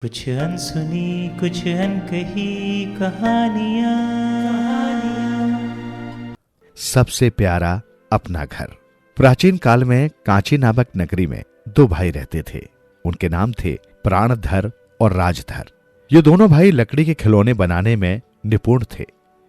कुछ अनसुनी कुछ अनकही कहानियाँ। सबसे प्यारा अपना घर। प्राचीन काल में कांची नामक नगरी में दो भाई रहते थे। उनके नाम थे प्राणधर और राजधर। ये दोनों भाई लकड़ी के खिलौने बनाने में निपुण थे।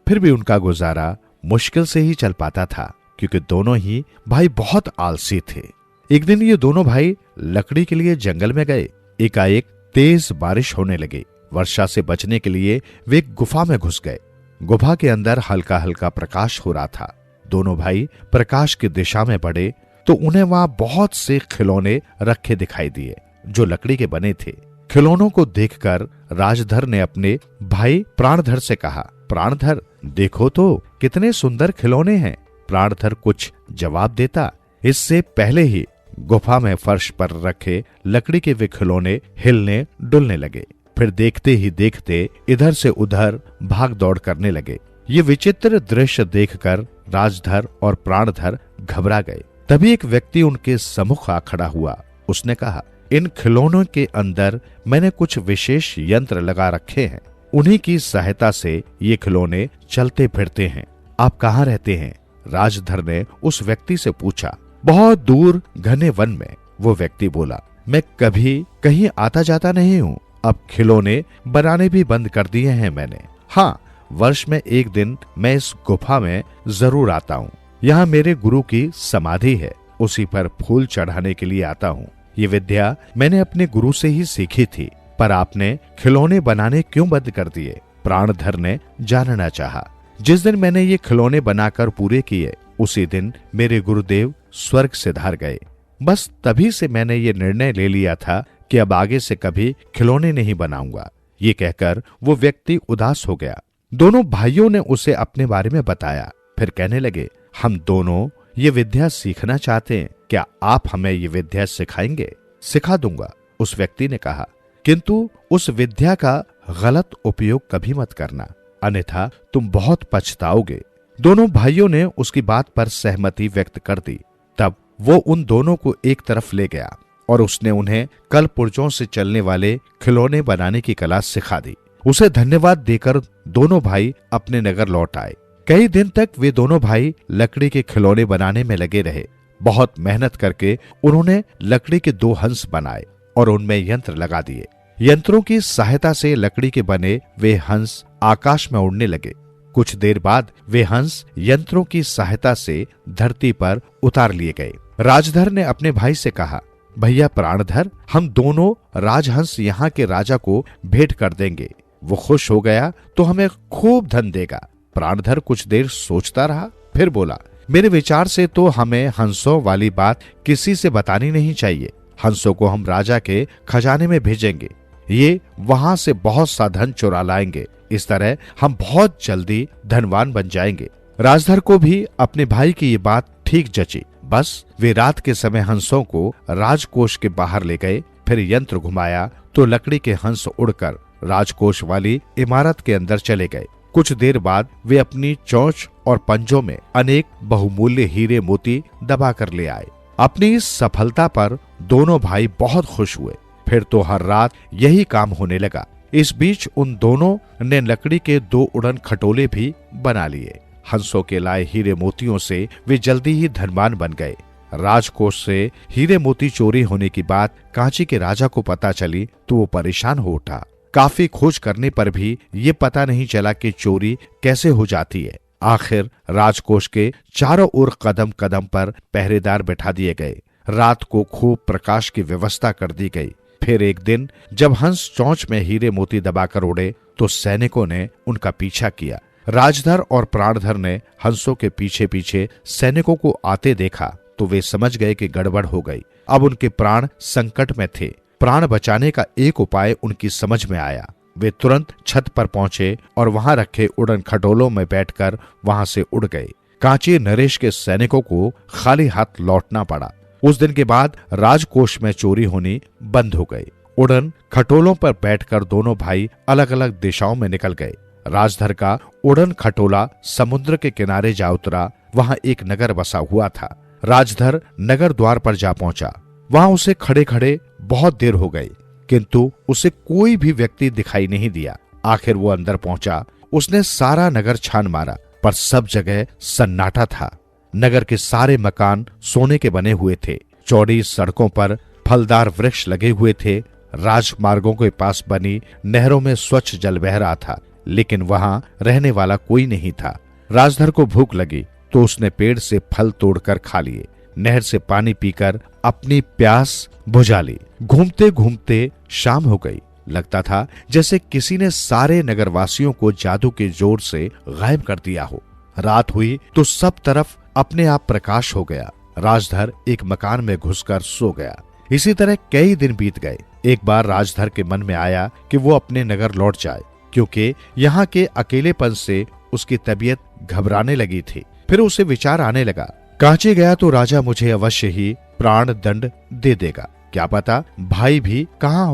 फिर भी उनका गुजारा मुश्किल से ही चल पाता था, क्योंकि दोनों ही भाई बहुत आलसी थे। एक दिन ये दोनों भाई लकड़ी के लिए जंगल में गए। एकाएक तेज बारिश होने लगी। वर्षा से बचने के लिए वे एक गुफा में घुस गए। गुफा के अंदर हल्का हल्का प्रकाश हो रहा था। दोनों भाई प्रकाश की दिशा में बढ़े तो उन्हें वहां बहुत से खिलौने रखे दिखाई दिए, जो लकड़ी के बने थे। खिलौनों को देखकर राजधर ने अपने भाई प्राणधर से कहा, प्राणधर देखो तो कितने सुंदर खिलौने हैं। प्राणधर कुछ जवाब देता, इससे पहले ही गुफा में फर्श पर रखे लकड़ी के वे खिलौने हिलने डुलने लगे। फिर देखते ही देखते इधर से उधर भाग दौड़ करने लगे। ये विचित्र दृश्य देखकर राजधर और प्राणधर घबरा गए। तभी एक व्यक्ति उनके सम्मुख आ खड़ा हुआ। उसने कहा, इन खिलौनों के अंदर मैंने कुछ विशेष यंत्र लगा रखे हैं। उन्हीं की सहायता से ये खिलौने चलते फिरते हैं। आप कहाँ रहते हैं? राजधर ने उस व्यक्ति से पूछा। बहुत दूर घने वन में, वो व्यक्ति बोला। मैं कभी कहीं आता जाता नहीं हूँ। अब खिलौने बनाने भी बंद कर दिए हैं मैंने। हाँ, वर्ष में एक दिन मैं इस गुफा में जरूर आता हूँ। यहाँ मेरे गुरु की समाधि है, उसी पर फूल चढ़ाने के लिए आता हूँ। ये विद्या मैंने अपने गुरु से ही सीखी थी। पर आपने खिलौने बनाने क्यों बंद कर दिए? प्राणधर ने जानना चाहा। जिस दिन मैंने ये खिलौने बनाकर पूरे किए, उसी दिन मेरे गुरुदेव स्वर्ग से धार गए। बस तभी से मैंने ये निर्णय ले लिया था कि अब आगे से कभी खिलौने नहीं बनाऊंगा। ये कहकर वो व्यक्ति उदास हो गया। दोनों भाइयों ने उसे अपने बारे में बताया। फिर कहने लगे, हम दोनों ये विद्या सीखना चाहते हैं। क्या आप हमें ये विद्या सिखाएंगे? सिखा दूंगा, उस व्यक्ति ने कहा, किंतु उस विद्या का गलत उपयोग कभी मत करना, अन्यथा तुम बहुत पछताओगे। दोनों भाइयों ने उसकी बात पर सहमति व्यक्त कर दी। तब वो उन दोनों को एक तरफ ले गया और उसने उन्हें कल पुर्जों से चलने वाले खिलौने बनाने की कला सिखा दी। उसे धन्यवाद देकर दोनों भाई अपने नगर लौट आए। कई दिन तक वे दोनों भाई लकड़ी के खिलौने बनाने में लगे रहे। बहुत मेहनत करके उन्होंने लकड़ी के 2 हंस बनाए और उनमें यंत्र लगा दिए। यंत्रों की सहायता से लकड़ी के बने वे हंस आकाश में उड़ने लगे। कुछ देर बाद वे हंस यंत्रों की सहायता से धरती पर उतार लिए गए। राजधर ने अपने भाई से कहा, भैया प्राणधर, हम दोनों राजहंस यहाँ के राजा को भेंट कर देंगे। वो खुश हो गया तो हमें खूब धन देगा। प्राणधर कुछ देर सोचता रहा, फिर बोला, मेरे विचार से तो हमें हंसों वाली बात किसी से बतानी नहीं चाहिए। हंसों को हम राजा के खजाने में भेजेंगे। ये वहां से बहुत सा धन चुरा लाएंगे। इस तरह हम बहुत जल्दी धनवान बन जाएंगे। राजधर को भी अपने भाई की ये बात ठीक जची। बस वे रात के समय हंसों को राजकोष के बाहर ले गए। फिर यंत्र घुमाया तो लकड़ी के हंस उड़कर राजकोष वाली इमारत के अंदर चले गए। कुछ देर बाद वे अपनी चोंच और पंजों में अनेक बहुमूल्य हीरे मोती दबा कर ले आए। अपनी इस सफलता पर दोनों भाई बहुत खुश हुए। फिर तो हर रात यही काम होने लगा। इस बीच उन दोनों ने लकड़ी के 2 उड़न खटोले भी बना लिए। हंसों के लाए हीरे मोतियों से वे जल्दी ही धनवान बन गए। राजकोष से हीरे मोती चोरी होने की बात कांची के राजा को पता चली तो वो परेशान हो उठा। काफी खोज करने पर भी ये पता नहीं चला कि चोरी कैसे हो जाती है। आखिर राजकोष के चारों ओर कदम कदम पर पहरेदार बैठा दिए गए। रात को खूब प्रकाश की व्यवस्था कर दी गई। फिर एक दिन जब हंस चोंच में हीरे मोती दबाकर उड़े तो सैनिकों ने उनका पीछा किया। राजधर और प्राणधर ने हंसों के पीछे पीछे सैनिकों को आते देखा तो वे समझ गए कि गड़बड़ हो गई। अब उनके प्राण संकट में थे। प्राण बचाने का एक उपाय उनकी समझ में आया। वे तुरंत छत पर पहुंचे और वहां रखे उड़न खटोलों में बैठकर वहां से उड़ गए। कांची नरेश के सैनिकों को खाली हाथ लौटना पड़ा। उस दिन के बाद राजकोष में चोरी होनी बंद हो गई। उड़न खटोलों पर बैठकर दोनों भाई अलग अलग दिशाओं में निकल गए। राजधर का उड़न खटोला समुद्र के किनारे जा उतरा। वहां एक नगर बसा हुआ था। राजधर नगर द्वार पर जा पहुंचा। वहां उसे खड़े खड़े बहुत देर हो गई। किंतु उसे कोई भी व्यक्ति दिखाई नहीं दिया। आखिर वो अंदर पहुंचा। उसने सारा नगर छान मारा, पर सब जगह सन्नाटा था। नगर के सारे मकान सोने के बने हुए थे। चौड़ी सड़कों पर फलदार वृक्ष लगे हुए थे। राजमार्गों के पास बनी नहरों में स्वच्छ जल बह रहा था, लेकिन वहां रहने वाला कोई नहीं था। राजधर को भूख लगी तो उसने पेड़ से फल तोड़कर खा लिए। नहर से पानी पीकर अपनी प्यास बुझा ली। घूमते घूमते शाम हो गई। लगता था जैसे किसी ने सारे नगरवासियों को जादू के जोर से गायब कर दिया हो। रात हुई तो सब तरफ अपने आप प्रकाश हो गया। राजधर एक मकान में घुसकर सो गया। इसी तरह कई दिन बीत गए। एक बार राजधर के मन में आया कि वो अपने नगर लौट जाए, क्योंकि यहाँ के अकेलेपन से उसकी तबीयत घबराने लगी थी। फिर उसे विचार आने लगा, कांची गया तो राजा मुझे अवश्य ही प्राण दंड दे देगा। क्या पता भाई भी कहाँ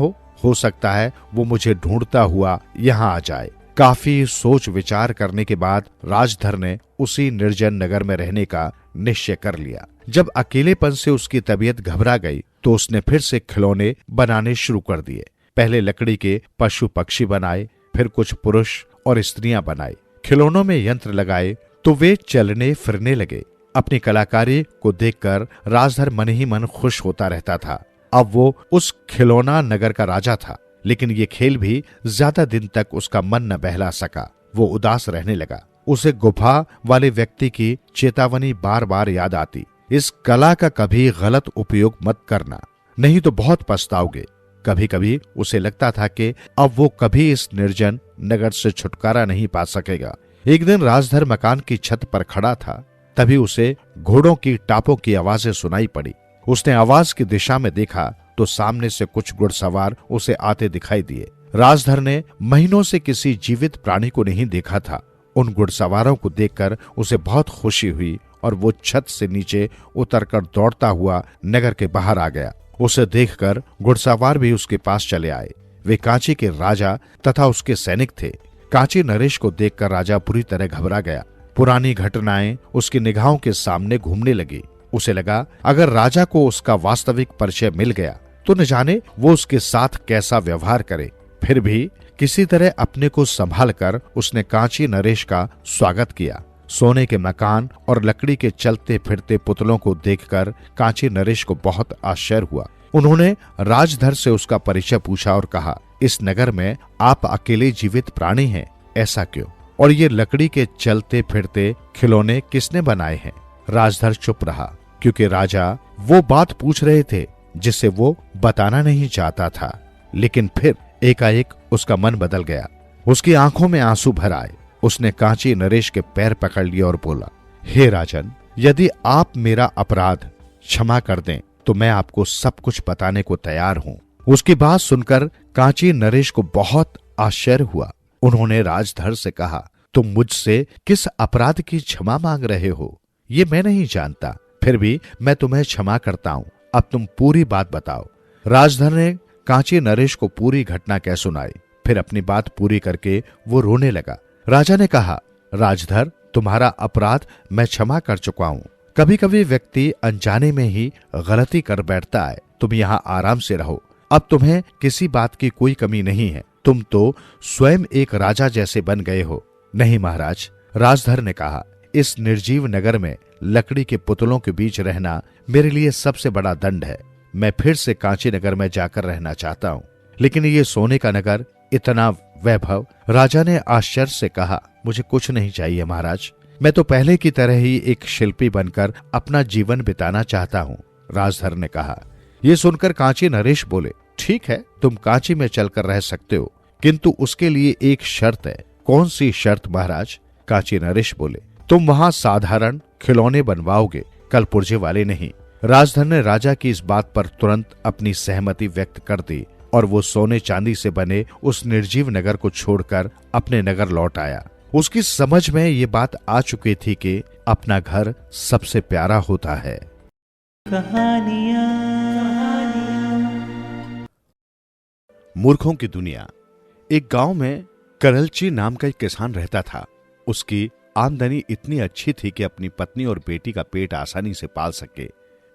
हो सकता है वो मुझे ढूंढता हुआ यहाँ आ जाए। काफी सोच विचार करने के बाद राजधर ने उसी निर्जन नगर में रहने का निश्चय कर लिया। जब अकेलेपन से उसकी तबीयत घबरा गई तो उसने फिर से खिलौने बनाने शुरू कर दिए। पहले लकड़ी के पशु पक्षी बनाए, फिर कुछ पुरुष और स्त्रियां बनाई। खिलौनों में यंत्र लगाए तो वे चलने फिरने लगे। अपनी कलाकारी को देखकर राजधर मन ही मन खुश होता रहता था। अब वो उस खिलौना नगर का राजा था, लेकिन ये खेल भी ज्यादा दिन तक उसका मन न बहला सका। वो उदास रहने लगा। उसे गुफा वाले व्यक्ति की चेतावनी बार बार याद आती, इस कला का कभी गलत उपयोग मत करना, नहीं तो बहुत पछताओगे। कभी कभी उसे लगता था कि अब वो कभी इस निर्जन नगर से छुटकारा नहीं पा सकेगा। एक दिन राजधर मकान की छत पर खड़ा था, तभी उसे घोड़ों की टापों की आवाजें सुनाई पड़ी। उसने आवाज की दिशा में देखा तो सामने से कुछ घुड़सवार उसे आते दिखाई दिए। राजधर ने महीनों से किसी जीवित प्राणी को नहीं देखा था। उन घुड़सवारों को देखकर उसे बहुत खुशी हुई और वो छत से नीचे उतरकर दौड़ता हुआ नगर के बाहर आ गया। उसे देखकर घुड़सवार भी उसके पास चले आए। वे कांची के राजा तथा उसके सैनिक थे। कांची नरेश को देखकर राजा पूरी तरह घबरा गया। पुरानी घटनाएं उसकी निगाहों के सामने घूमने लगी। उसे लगा अगर राजा को उसका वास्तविक परिचय मिल गया तो न जाने वो उसके साथ कैसा व्यवहार करे। फिर भी किसी तरह अपने को संभाल कर उसने कांची नरेश का स्वागत किया। सोने के मकान और लकड़ी के चलते फिरते पुतलों को देखकर कांची नरेश को बहुत आश्चर्य हुआ। उन्होंने राजधर से उसका परिचय पूछा और कहा, इस नगर में आप अकेले जीवित प्राणी हैं, ऐसा क्यों? और ये लकड़ी के चलते फिरते खिलौने किसने बनाए हैं? राजधर चुप रहा, क्योंकि राजा वो बात पूछ रहे थे जिसे वो बताना नहीं चाहता था। लेकिन फिर एकाएक उसका मन बदल गया। उसकी आंखों में आंसू भर आए। उसने कांची नरेश के पैर पकड़ लिए और बोला, हे राजन, यदि आप मेरा अपराध क्षमा कर दें तो मैं आपको सब कुछ बताने को तैयार हूं। उसकी बात सुनकर कांची नरेश को बहुत आश्चर्य हुआ। उन्होंने राजधर से कहा, तुम मुझसे किस अपराध की क्षमा मांग रहे हो ये मैं नहीं जानता, फिर भी मैं तुम्हें क्षमा करता हूं। अब तुम पूरी बात बताओ। राजधर ने कांची नरेश को पूरी घटना कह सुनाई। फिर अपनी बात पूरी करके वो रोने लगा। राजा ने कहा, राजधर, तुम्हारा अपराध मैं क्षमा कर चुका हूं। कभी कभी व्यक्ति अनजाने में ही गलती कर बैठता है। तुम यहाँ आराम से रहो। अब तुम्हें किसी बात की कोई कमी नहीं है। तुम तो स्वयं एक राजा जैसे बन गए हो। नहीं महाराज, राजधर ने कहा, इस निर्जीव नगर में लकड़ी के पुतलों के बीच रहना मेरे लिए सबसे बड़ा दंड है। मैं फिर से कांची नगर में जाकर रहना चाहता हूँ, लेकिन ये सोने का नगर, इतना वैभव। राजा ने आश्चर्य से कहा, मुझे कुछ नहीं चाहिए महाराज, मैं तो पहले की तरह ही एक शिल्पी बनकर अपना जीवन बिताना चाहता हूँ। राजधर ने कहा। ये सुनकर कांची नरेश बोले, ठीक है, तुम कांची में चलकर रह सकते हो, किंतु उसके लिए एक शर्त है। कौन सी शर्त महाराज? कांची नरेश बोले, तुम वहां साधारण खिलौने बनवाओगे, कल पुर्जे वाले नहीं। राजधर ने राजा की इस बात पर तुरंत अपनी सहमति व्यक्त कर दी और वो सोने चांदी से बने उस निर्जीव नगर को छोड़कर अपने नगर लौट आया। उसकी समझ में ये बात आ चुकी थी कि अपना घर सबसे प्यारा होता है। मूर्खों की दुनिया। एक गांव में करलची नाम का एक किसान रहता था। उसकी आमदनी इतनी अच्छी थी कि अपनी पत्नी और बेटी का पेट आसानी से पाल सके।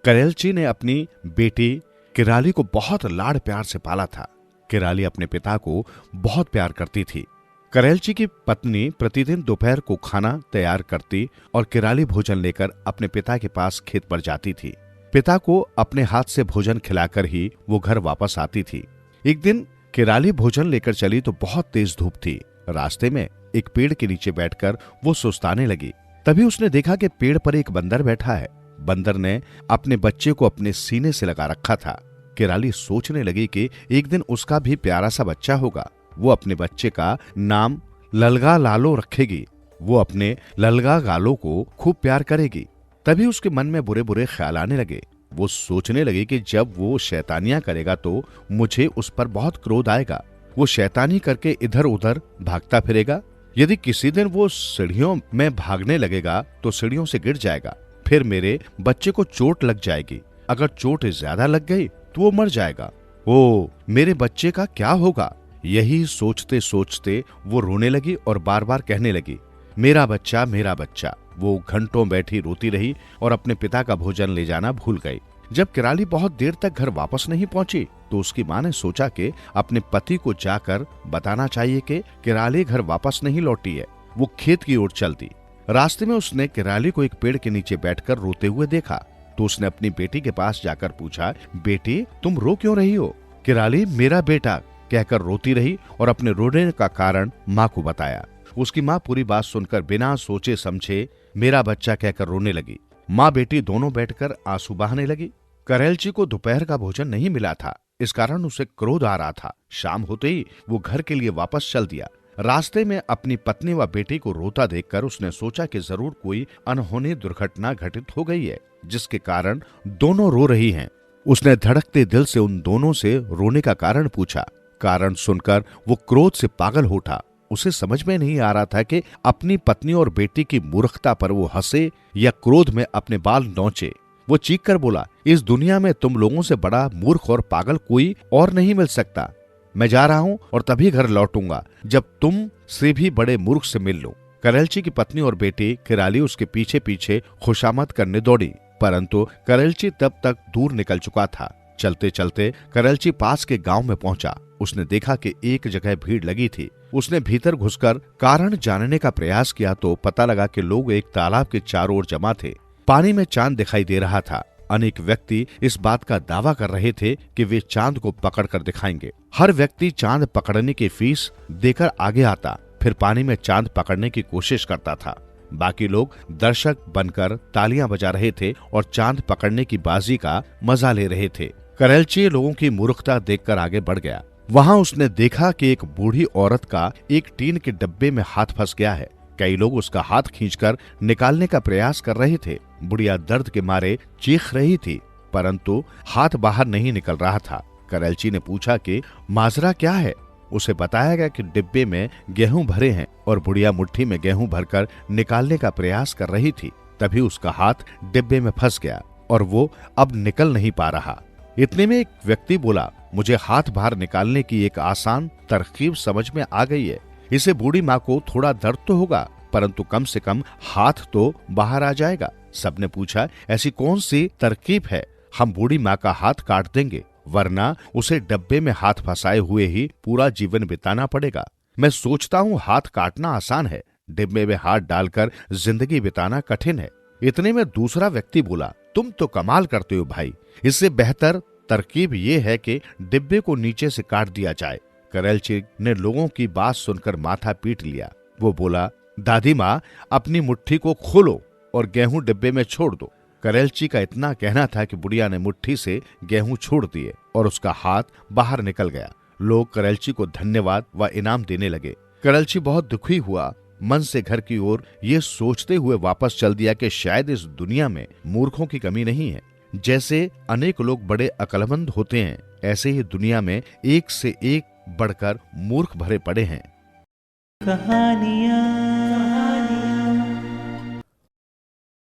करलची ने अपनी बेटी किराली को बहुत लाड़ प्यार से पाला था। किराली अपने पिता को बहुत प्यार करती थी। करेलची की पत्नी प्रतिदिन दोपहर को खाना तैयार करती और किराली भोजन लेकर अपने पिता के पास खेत पर जाती थी। पिता को अपने हाथ से भोजन खिलाकर ही वो घर वापस आती थी। एक दिन किराली भोजन लेकर चली तो बहुत तेज धूप थी। रास्ते में एक पेड़ के नीचे बैठकर वो सुस्ताने लगी। तभी उसने देखा कि पेड़ पर एक बंदर बैठा है। बंदर ने अपने बच्चे को अपने सीने से लगा रखा था। किराली सोचने लगी कि एक दिन उसका भी प्यारा सा बच्चा होगा। वो अपने बच्चे का नाम ललगा लालो रखेगी। वो अपने ललगा गालो को खूब प्यार करेगी। तभी उसके मन में बुरे बुरे ख्याल आने लगे। वो सोचने लगी कि जब वो शैतानियां करेगा तो मुझे उस पर बहुत क्रोध आएगा। वो शैतानी करके इधर उधर भागता फिरेगा। यदि किसी दिन वो सीढ़ियों में भागने लगेगा तो सीढ़ियों से गिर जाएगा। फिर मेरे बच्चे को चोट लग जाएगी। अगर चोट ज्यादा लग गई तो वो मर जाएगा। ओ, मेरे बच्चे का क्या होगा? यही सोचते सोचते वो रोने लगी और बार बार कहने लगी, मेरा बच्चा, मेरा बच्चा। वो घंटों बैठी रोती रही और अपने पिता का भोजन ले जाना भूल गई। जब किराली बहुत देर तक घर वापस नहीं पहुंची तो उसकी मां ने सोचा कि अपने पति को जाकर बताना चाहिए कि किराली घर वापस नहीं लौटी है। वो खेत की ओर चल दी। रास्ते में उसने किराली को एक पेड़ के नीचे बैठकर रोते हुए देखा तो उसने अपनी बेटी के पास जाकर पूछा, बेटी तुम रो क्यों रही हो? किराली मेरा बेटा कहकर रोती रही और अपने रोने का कारण माँ को बताया। उसकी माँ पूरी बात सुनकर बिना सोचे समझे मेरा बच्चा कहकर रोने लगी। माँ बेटी दोनों बैठकर आंसू बहाने लगी। करेलची को दोपहर का भोजन नहीं मिला था, इस कारण उसे क्रोध आ रहा था। शाम होते ही वो घर के लिए वापस चल दिया। रास्ते में अपनी पत्नी व बेटी को रोता देखकर उसने सोचा कि जरूर कोई अनहोनी दुर्घटना घटित हो गई है जिसके कारण दोनों रो रही हैं। उसने धड़कते दिल से उन दोनों से रोने का कारण पूछा। कारण सुनकर वो क्रोध से पागल हो उठा। उसे समझ में नहीं आ रहा था कि अपनी पत्नी और बेटी की मूर्खता पर वो हंसे या क्रोध में अपने बाल नोचे। वो चीख कर बोला, इस दुनिया में तुम लोगों से बड़ा मूर्ख और पागल कोई और नहीं मिल सकता। मैं जा रहा हूँ और तभी घर लौटूंगा जब तुम से भी बड़े मूर्ख से मिल लो। करेलची की पत्नी और बेटी किराली उसके पीछे पीछे खुशामद करने दौड़ी, परंतु करेलची तब तक दूर निकल चुका था। चलते चलते करेलची पास के गांव में पहुंचा। उसने देखा कि एक जगह भीड़ लगी थी। उसने भीतर घुसकर कारण जानने का प्रयास किया तो पता लगा कि लोग एक तालाब के चारों ओर जमा थे। पानी में चांद दिखाई दे रहा था। अनेक व्यक्ति इस बात का दावा कर रहे थे कि वे चांद को पकड़ कर दिखाएंगे। हर व्यक्ति चांद पकड़ने की फीस देकर आगे आता, फिर पानी में चांद पकड़ने की कोशिश करता था। बाकी लोग दर्शक बनकर तालियां बजा रहे थे और चांद पकड़ने की बाजी का मजा ले रहे थे। करेलची लोगों की मूर्खता देखकर आगे बढ़ गया। वहां उसने देखा कि एक बूढ़ी औरत का एक टीन के डब्बे में हाथ फंस गया है। कई लोग उसका हाथ खींचकर निकालने का प्रयास कर रहे थे। बुढ़िया दर्द के मारे चीख रही थी, परंतु हाथ बाहर नहीं निकल रहा था। करेलची ने पूछा कि माजरा क्या है। उसे बताया गया कि डिब्बे में गेहूं भरे हैं और बुढ़िया मुट्ठी में गेहूं भरकर निकालने का प्रयास कर रही थी। तभी उसका हाथ डिब्बे में फंस गया और वो अब निकल नहीं पा रहा। इतने में एक व्यक्ति बोला, मुझे हाथ बाहर निकालने की एक आसान तरकीब समझ में आ गई है। इसे बूढ़ी माँ को थोड़ा दर्द तो होगा, परंतु कम से कम हाथ तो बाहर आ जाएगा। सबने पूछा, ऐसी कौन सी तरकीब है? हम बूढ़ी माँ का हाथ काट देंगे, वरना उसे डब्बे में हाथ फंसाए हुए ही पूरा जीवन बिताना पड़ेगा। मैं सोचता हूँ हाथ काटना आसान है, डिब्बे में हाथ डालकर जिंदगी बिताना कठिन है। इतने में दूसरा व्यक्ति बोला, तुम तो कमाल करते हो भाई। इससे बेहतर तरकीब ये है कि डिब्बे को नीचे से काट दिया जाए। करेलची ने लोगों की बात सुनकर माथा पीट लिया। वो बोला, दादी माँ अपनी मुट्ठी को खोलो और गेहूं डिब्बे में छोड़ दो। करेलची का इतना कहना था कि बुढ़िया ने मुट्ठी से गेहूं छोड़ दिए और उसका हाथ बाहर निकल गया। लोग करेलची को धन्यवाद व इनाम देने लगे। करेलची बहुत दुखी हुआ। मन से घर की ओर ये सोचते हुए वापस चल दिया कि शायद इस दुनिया में मूर्खों की कमी नहीं है। जैसे अनेक लोग बड़े अक्लमंद होते हैं, ऐसे ही दुनिया में एक से एक बढ़कर मूर्ख भरे पड़े हैं।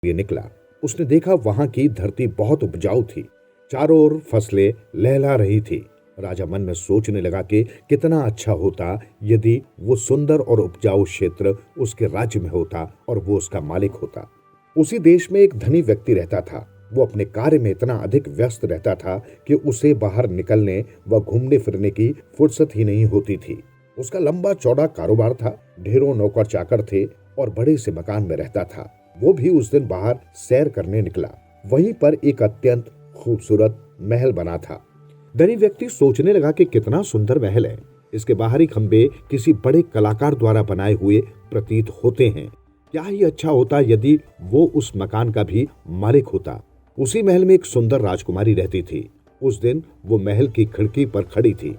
ये निकला। उसने देखा वहां की धरती बहुत उपजाऊ थी। चारों ओर फसलें लहला रही थी। राजा मन में सोचने लगा कि कितना अच्छा होता यदि वो सुंदर और उपजाऊ क्षेत्र उसके राज्य में होता और वो उसका मालिक होता। उसी देश में एक धनी व्यक्ति रहता था। वो अपने कार्य में इतना अधिक व्यस्त रहता था कि उसे बाहर निकलने व घूमने फिरने की फुर्सत ही नहीं होती थी। उसका लंबा चौड़ा कारोबार था, ढेरों नौकर चाकर थे और बड़े से मकान में रहता था। वो भी उस दिन बाहर सैर करने निकला। वहीं पर एक अत्यंत खूबसूरत महल बना था। धनी व्यक्ति सोचने लगा कि कितना सुंदर महल है। इसके बाहरी खंभे किसी बड़े कलाकार द्वारा बनाए हुए प्रतीत होते हैं। क्या ही अच्छा होता यदि वो उस मकान का भी मालिक होता। उसी महल में एक सुंदर राजकुमारी रहती थी। उस दिन वो महल की खिड़की पर खड़ी थी।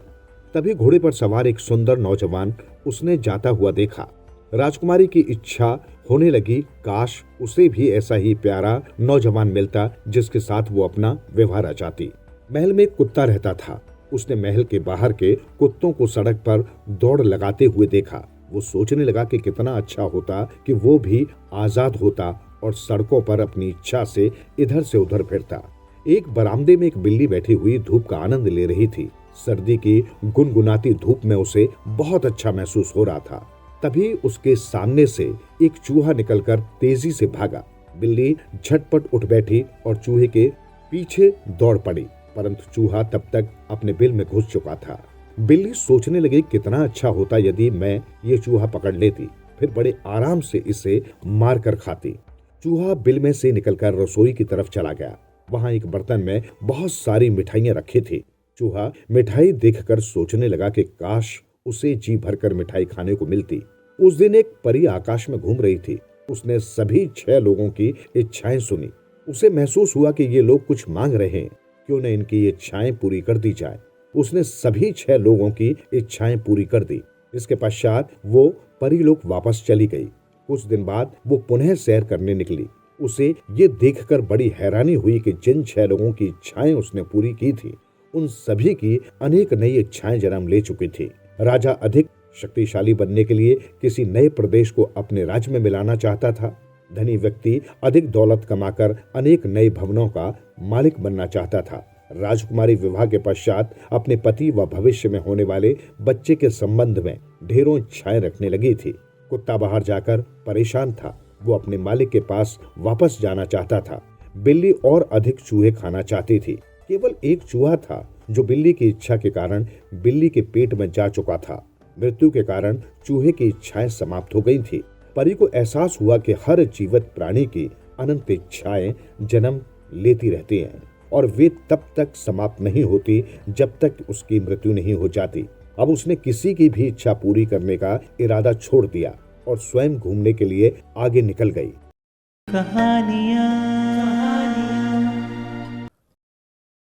तभी घोड़े पर सवार एक सुंदर नौजवान उसने जाता हुआ देखा। राजकुमारी की इच्छा होने लगी, काश उसे भी ऐसा ही प्यारा नौजवान मिलता जिसके साथ वो अपना विवाह रचाती। महल में एक कुत्ता रहता था। उसने महल के बाहर के कुत्तों को सड़क पर दौड़ लगाते हुए देखा। वो सोचने लगा कि कितना अच्छा होता कि वो भी आजाद होता और सड़कों पर अपनी इच्छा से इधर से उधर फिरता। एक बरामदे में एक बिल्ली बैठी हुई धूप का आनंद ले रही थी। सर्दी की गुनगुनाती धूप में उसे बहुत अच्छा महसूस हो रहा था। तभी उसके सामने से एक चूहा निकलकर तेजी से भागा। बिल्ली झटपट उठ बैठी और चूहे के पीछे दौड़ पड़ी, परंतु चूहा तब तक अपने बिल में घुस चुका था। बिल्ली सोचने लगी, कितना अच्छा होता यदि मैं ये चूहा पकड़ लेती, फिर बड़े आराम से इसे मार कर खाती। चूहा बिल में से निकलकर रसोई की तरफ चला गया। वहां एक बर्तन में बहुत सारी मिठाइयां रखी थी। चूहा मिठाई देखकर सोचने लगा कि काश उसे जी भरकर मिठाई खाने को मिलती। उस दिन एक परी आकाश में घूम रही थी। उसने सभी 6 लोगों की इच्छाएं सुनी। उसे महसूस हुआ कि ये लोग कुछ मांग रहे हैं, क्यों न इनकी इच्छाएं पूरी कर दी जाए। उसने सभी 6 लोगों की इच्छाएं पूरी कर दी। इसके पश्चात वो परी लोग वापस चली गई। कुछ दिन बाद वो पुनः सैर करने निकली। उसे ये देखकर बड़ी हैरानी हुई कि जिन 6 लोगों की इच्छाएं उसने पूरी की थी, उन सभी की अनेक नई इच्छाएं जन्म ले चुकी थी। राजा अधिक शक्तिशाली बनने के लिए किसी नए प्रदेश को अपने राज्य में मिलाना चाहता था। धनी व्यक्ति अधिक दौलत कमाकर अनेक नए भवनों का मालिक बनना चाहता था। राजकुमारी विवाह के पश्चात अपने पति व भविष्य में होने वाले बच्चे के संबंध में ढेरों इच्छाएं रखने लगी थी। कुत्ता बाहर जाकर परेशान था। वो अपने मालिक के पास वापस जाना चाहता था। बिल्ली और अधिक चूहे खाना चाहती थी। केवल एक चूहा था जो बिल्ली की इच्छा के कारण बिल्ली के पेट में जा चुका था। मृत्यु के कारण चूहे की इच्छाएं समाप्त हो गई थी। परी को एहसास हुआ कि हर जीवित प्राणी की अनंत इच्छाएं जन्म लेती रहती हैं और वे तब तक समाप्त नहीं होती जब तक उसकी मृत्यु नहीं हो जाती। अब उसने किसी की भी इच्छा पूरी करने का इरादा छोड़ दिया और स्वयं घूमने के लिए आगे निकल गई।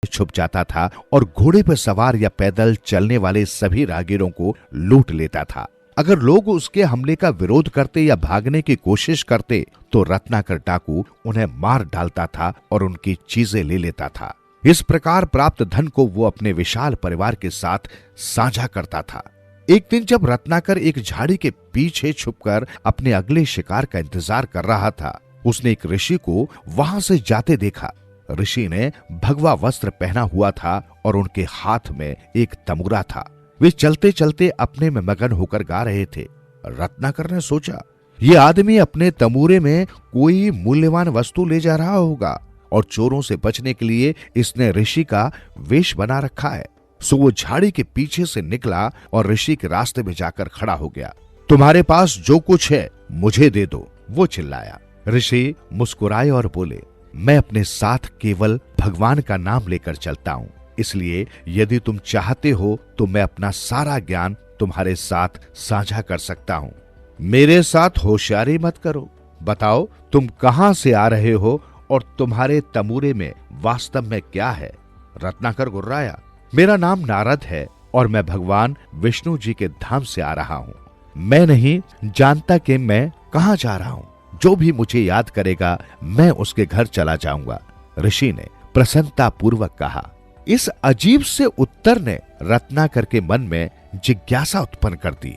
छुप जाता था और घोड़े पर सवार या पैदल चलने वाले सभी राहगीरों को लूट लेता था। अगर लोग उसके हमले का विरोध करते या भागने की कोशिश करते तो रत्नाकर डाकू उन्हें मार डालता था और उनकी चीजें ले लेता था। इस प्रकार प्राप्त धन को वो अपने विशाल परिवार के साथ साझा करता था। एक दिन जब रत्नाकर एक झाड़ी के पीछे छुपकर अपने अगले शिकार का इंतजार कर रहा था, उसने एक ऋषि को वहां से जाते देखा। ऋषि ने भगवा वस्त्र पहना हुआ था और उनके हाथ में एक तमुरा था। वे चलते चलते अपने में मगन होकर गा रहे थे। रत्नाकर ने सोचा, ये आदमी अपने तमूरे में कोई मूल्यवान वस्तु ले जा रहा होगा और चोरों से बचने के लिए इसने ऋषि का वेश बना रखा है। सो वो झाड़ी के पीछे से निकला और ऋषि के रास्ते में जाकर खड़ा हो गया। तुम्हारे पास जो कुछ है मुझे दे दो, वो चिल्लाया। ऋषि मुस्कुराए और बोले, मैं अपने साथ केवल भगवान का नाम लेकर चलता हूँ, इसलिए यदि तुम चाहते हो तो मैं अपना सारा ज्ञान तुम्हारे साथ साझा कर सकता हूँ। मेरे साथ होशियारी मत करो। बताओ तुम कहां से आ रहे हो और तुम्हारे तमूरे में वास्तव में क्या है? रत्नाकर गुर्राया, मेरा नाम नारद है और मैं भगवान विष्णु जी के धाम से आ रहा हूँ। मैं नहीं जानता कि मैं कहाँ जा रहा हूँ। जो भी मुझे याद करेगा मैं उसके घर चला जाऊंगा, ऋषि ने प्रसन्नता पूर्वक कहा। इस अजीब से उत्तर ने रत्नाकर के मन में जिज्ञासा उत्पन्न कर दी।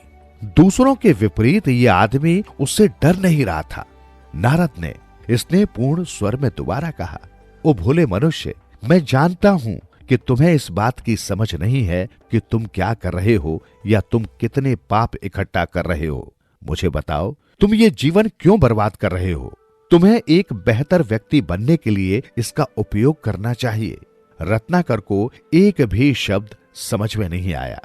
दूसरों के विपरीत ये आदमी उससे डर नहीं रहा था। नारद ने स्नेहपूर्ण स्वर में दोबारा कहा, ओ भोले मनुष्य, मैं जानता हूं कि तुम्हें इस बात की समझ नहीं है कि तुम क्या कर रहे हो या तुम कितने पाप इकट्ठा कर रहे हो। मुझे बताओ, तुम ये जीवन क्यों बर्बाद कर रहे हो? तुम्हें एक बेहतर व्यक्ति बनने के लिए इसका उपयोग करना चाहिए। रत्नाकर को एक भी शब्द समझ में नहीं आया।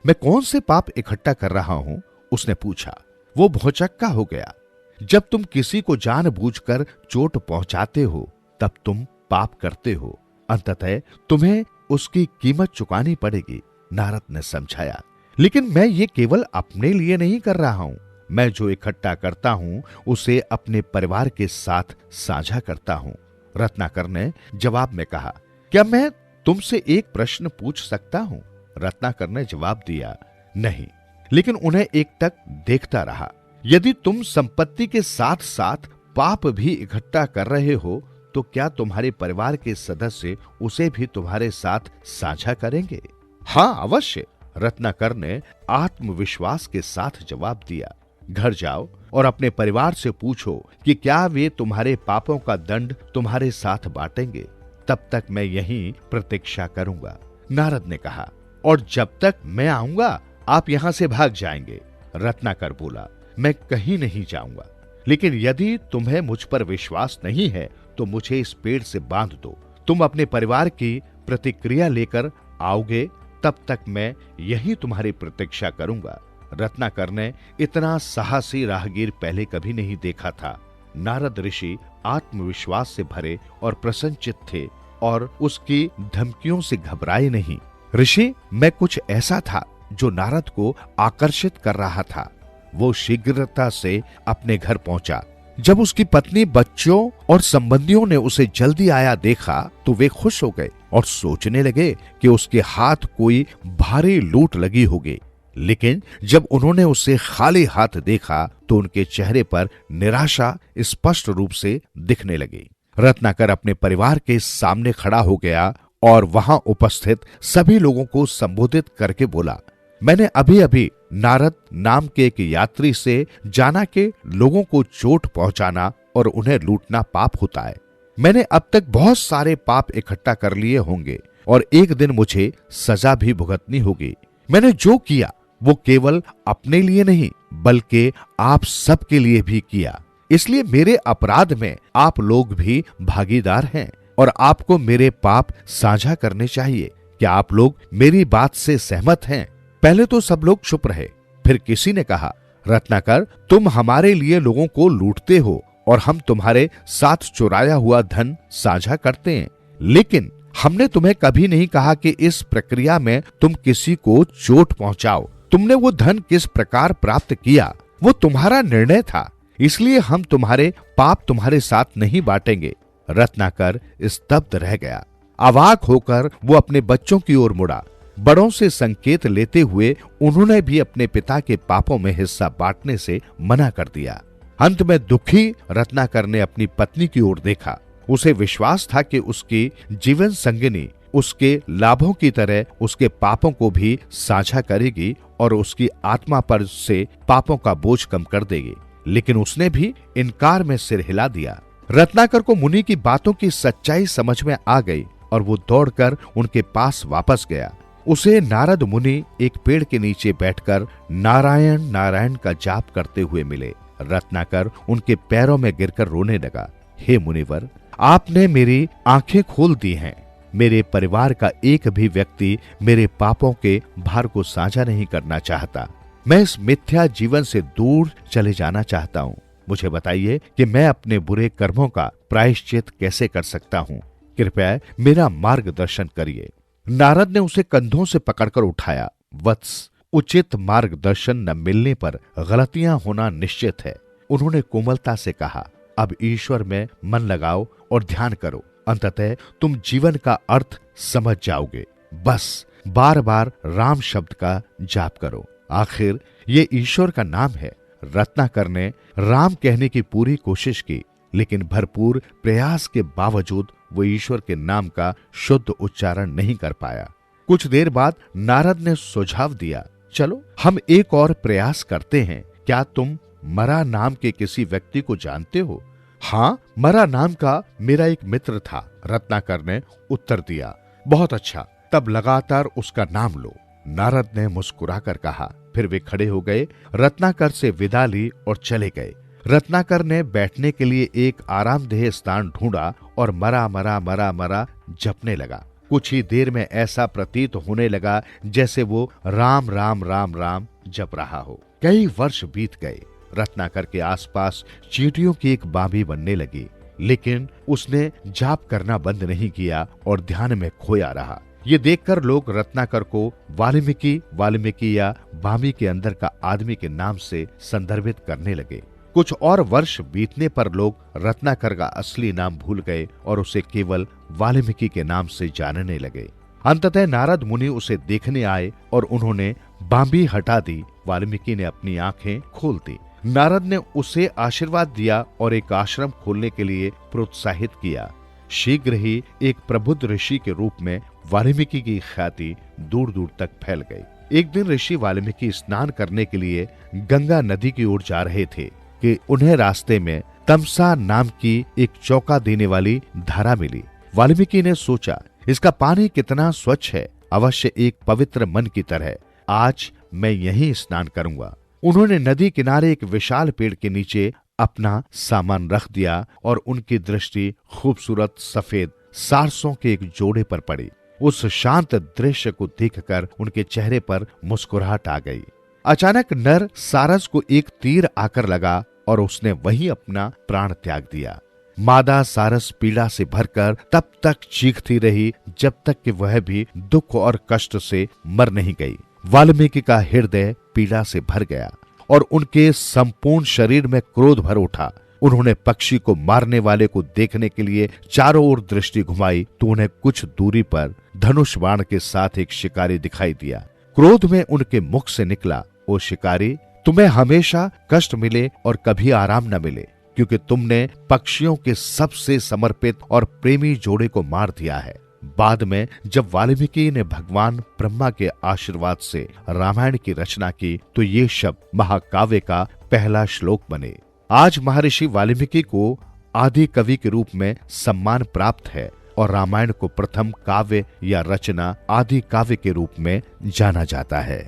मैं कौन से पाप इकट्ठा कर रहा हूं? उसने पूछा। वो भौचक्का हो गया। जब तुम किसी को जानबूझकर चोट पहुंचाते हो तब तुम पाप करते हो। अंततः तुम्हें उसकी कीमत चुकानी पड़ेगी, नारद ने समझाया। लेकिन मैं ये केवल अपने लिए नहीं कर रहा हूं। मैं जो इकट्ठा करता हूं उसे अपने परिवार के साथ साझा करता हूं। रत्नाकर ने जवाब में कहा, क्या मैं तुमसे एक प्रश्न पूछ सकता हूं? रत्नाकर ने जवाब दिया, नहीं। लेकिन उन्हें एकटक देखता रहा। यदि तुम संपत्ति के साथ साथ पाप भी इकट्ठा कर रहे हो तो क्या तुम्हारे परिवार के सदस्य उसे भी तुम्हारे साथ साझा करेंगे? हां, अवश्य, रत्नाकर ने आत्मविश्वास के साथ जवाब दिया। घर जाओ और अपने परिवार से पूछो कि क्या वे तुम्हारे पापों का दंड तुम्हारे साथ बांटेंगे। तब तक मैं यहीं प्रतीक्षा करूंगा, नारद ने कहा। और जब तक मैं आऊंगा आप यहां से भाग जाएंगे। रत्नाकर बोला, मैं कहीं नहीं जाऊंगा, लेकिन यदि तुम्हें मुझ पर विश्वास नहीं है तो मुझे इस पेड़ से बांध दो। तुम अपने परिवार की प्रतिक्रिया लेकर आओगे, तब तक मैं यही तुम्हारी प्रतीक्षा करूंगा। रत्नाकर ने इतना साहसी राहगीर पहले कभी नहीं देखा था। नारद ऋषि आत्मविश्वास से भरे और प्रसन्नचित्त थे और उसकी धमकियों से घबराए नहीं। ऋषि, मैं कुछ ऐसा था जो नारद को आकर्षित कर रहा था। वो शीघ्रता से अपने घर पहुंचा। जब उसकी पत्नी, बच्चों और संबंधियों ने उसे जल्दी आया देखा तो वे खुश हो गए और सोचने लगे कि उसके हाथ कोई भारी लूट लगी होगी। लेकिन जब उन्होंने उसे खाली हाथ देखा तो उनके चेहरे पर निराशा स्पष्ट रूप से दिखने लगी। रत्नाकर अपने परिवार के सामने खड़ा हो गया और वहां उपस्थित सभी लोगों को संबोधित करके बोला, मैंने अभी अभी नारद नाम के एक यात्री से जाना कि लोगों को चोट पहुंचाना और उन्हें लूटना पाप होता है। मैंने अब तक बहुत सारे पाप इकट्ठा कर लिए होंगे और एक दिन मुझे सजा भी भुगतनी होगी। मैंने जो किया वो केवल अपने लिए नहीं बल्कि आप सबके लिए भी किया। इसलिए मेरे अपराध में आप लोग भी भागीदार हैं और आपको मेरे पाप साझा करने चाहिए। क्या आप लोग मेरी बात से सहमत हैं? पहले तो सब लोग चुप रहे। फिर किसी ने कहा, रत्नाकर, तुम हमारे लिए लोगों को लूटते हो और हम तुम्हारे साथ चुराया हुआ धन साझा करते हैं, लेकिन हमने तुम्हें कभी नहीं कहा कि इस प्रक्रिया में तुम किसी को चोट पहुंचाओ। तुमने वो धन किस प्रकार प्राप्त किया वो तुम्हारा निर्णय था, इसलिए हम तुम्हारे पाप तुम्हारे साथ नहीं बांटेंगे। रत्नाकर स्तब्ध रह गया। अवाक होकर वो अपने बच्चों की ओर मुड़ा। बड़ों से संकेत लेते हुए उन्होंने भी अपने पिता के पापों में हिस्सा बांटने से मना कर दिया। अंत में दुखी रत्नाकर ने अपनी पत्नी की ओर देखा। उसे विश्वास था कि उसकी जीवन संगिनी उसके लाभों की तरह उसके पापों को भी साझा करेगी और उसकी आत्मा पर से पापों का बोझ कम कर देगी, लेकिन उसने भी इनकार में सिर हिला दिया। रत्नाकर को मुनि की बातों की सच्चाई समझ में आ गई और वो दौड़कर उनके पास वापस गया। उसे नारद मुनि एक पेड़ के नीचे बैठकर नारायण नारायण का जाप करते हुए मिले। रत्नाकर उनके पैरों में गिरकर रोने लगा। हे मुनिवर, आपने मेरी आंखें खोल दी हैं। मेरे परिवार का एक भी व्यक्ति मेरे पापों के भार को साझा नहीं करना चाहता। मैं इस मिथ्या जीवन से दूर चले जाना चाहता हूँ। मुझे बताइए कि मैं अपने बुरे कर्मों का प्रायश्चित कैसे कर सकता हूँ। कृपया मेरा मार्गदर्शन करिए। नारद ने उसे कंधों से पकड़कर उठाया। वत्स, उचित मार्गदर्शन न मिलने पर गलतियां होना निश्चित है। उन्होंने कोमलता से कहा, अब ईश्वर में मन लगाओ और ध्यान करो। अंततः तुम जीवन का अर्थ समझ जाओगे। बस बार बार राम शब्द का जाप करो। आखिर ये ईश्वर का नाम है। रत्नाकर ने राम कहने की पूरी कोशिश की, लेकिन भरपूर प्रयास के बावजूद वो ईश्वर के नाम का शुद्ध उच्चारण नहीं कर पाया। कुछ देर बाद नारद ने सुझाव दिया, चलो हम एक और प्रयास करते हैं। क्या तुम मरा नाम के किसी व्यक्ति को जानते हो? हाँ, मरा नाम का मेरा एक मित्र था, रत्नाकर ने उत्तर दिया। बहुत अच्छा, तब लगातार उसका नाम लो, नारद ने मुस्कुराकर कहा। फिर वे खड़े हो गए, रत्नाकर से विदा ली और चले गए। रत्नाकर ने बैठने के लिए एक आरामदेह स्थान ढूंढा और मरा मरा मरा मरा जपने लगा। कुछ ही देर में ऐसा प्रतीत होने लगा जैसे वो राम राम राम राम जप रहा हो। कई वर्ष बीत गए। रत्नाकर के आसपास चींटियों की एक बांभी बनने लगी, लेकिन उसने जाप करना बंद नहीं किया और ध्यान में खोया रहा। ये देखकर लोग रत्नाकर को वाल्मीकि या बांभी के अंदर का आदमी के नाम से संदर्भित करने लगे। कुछ और वर्ष बीतने पर लोग रत्नाकर का असली नाम भूल गए और उसे केवल वाल्मीकि के नाम से जानने लगे। अंततः नारद मुनि उसे देखने आए और उन्होंने बांभी हटा दी। वाल्मीकि ने अपनी आंखें खोल दी। नारद ने उसे आशीर्वाद दिया और एक आश्रम खोलने के लिए प्रोत्साहित किया। शीघ्र ही एक प्रबुद्ध ऋषि के रूप में वाल्मीकि की ख्याति दूर दूर तक फैल गई। एक दिन ऋषि वाल्मीकि स्नान करने के लिए गंगा नदी की ओर जा रहे थे कि उन्हें रास्ते में तमसा नाम की एक चौंका देने वाली धारा मिली। वाल्मीकि ने सोचा, इसका पानी कितना स्वच्छ है, अवश्य एक पवित्र मन की तरह। आज मैं यहीं स्नान करूंगा। उन्होंने नदी किनारे एक विशाल पेड़ के नीचे अपना सामान रख दिया और उनकी दृष्टि खूबसूरत सफेद सारसों के एक जोड़े पर पड़ी। उस शांत दृश्य को देखकर उनके चेहरे पर मुस्कुराहट आ गई। अचानक नर सारस को एक तीर आकर लगा और उसने वहीं अपना प्राण त्याग दिया। मादा सारस पीड़ा से भरकर तब तक चीखती रही जब तक कि वह भी दुख और कष्ट से मर नहीं गई। वाल्मीकि का हृदय पीड़ा से भर गया और उनके संपूर्ण शरीर में क्रोध भर उठा। उन्होंने पक्षी को मारने वाले को देखने के लिए चारों ओर दृष्टि घुमाई तो उन्हें कुछ दूरी पर धनुष बाण के साथ एक शिकारी दिखाई दिया। क्रोध में उनके मुख से निकला, ओ शिकारी, तुम्हें हमेशा कष्ट मिले और कभी आराम न मिले, क्योंकि तुमने पक्षियों के सबसे समर्पित और प्रेमी जोड़े को मार दिया है। बाद में जब वाल्मीकि ने भगवान ब्रह्मा के आशीर्वाद से रामायण की रचना की तो ये शब्द महाकाव्य का पहला श्लोक बने। आज महर्षि वाल्मीकि को आदि कवि के रूप में सम्मान प्राप्त है और रामायण को प्रथम काव्य या रचना आदि काव्य के रूप में जाना जाता है।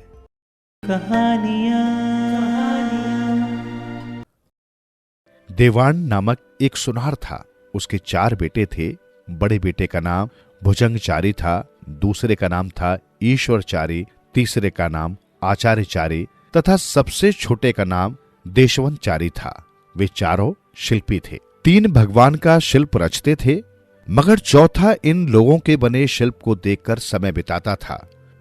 देवान नामक एक सुनार था। उसके 4 बेटे थे। बड़े बेटे का नाम भुजंगचारी था, दूसरे का नाम था ईश्वरचारी, तीसरे का नाम आचार्यचारी तथा सबसे छोटे का नाम देशवंतचारी था। वे चारों शिल्पी थे। 3 भगवान का शिल्प रचते थे, मगर चौथा इन लोगों के बने शिल्प को देखकर समय बिताता था।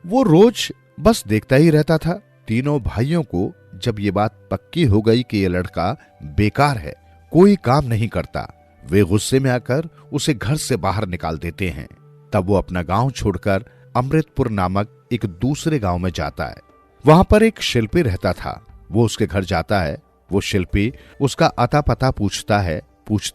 वो रोज बस देखता ही रहता था। तीनों भाइयों को जब ये बात पक्की हो गई कि ये लड़का बेकार है, कोई काम नहीं करता, वे गुस्से में आकर उसे घर से बाहर निकाल देते हैं। तब वो अपना गांव छोड़कर अमृतपुर नामक एक दूसरे गांव में जाता है। वहां पर एक शिल्पी रहता था। वो उसके घर जाता है। वो शिल्पी उसका अता पता पूछता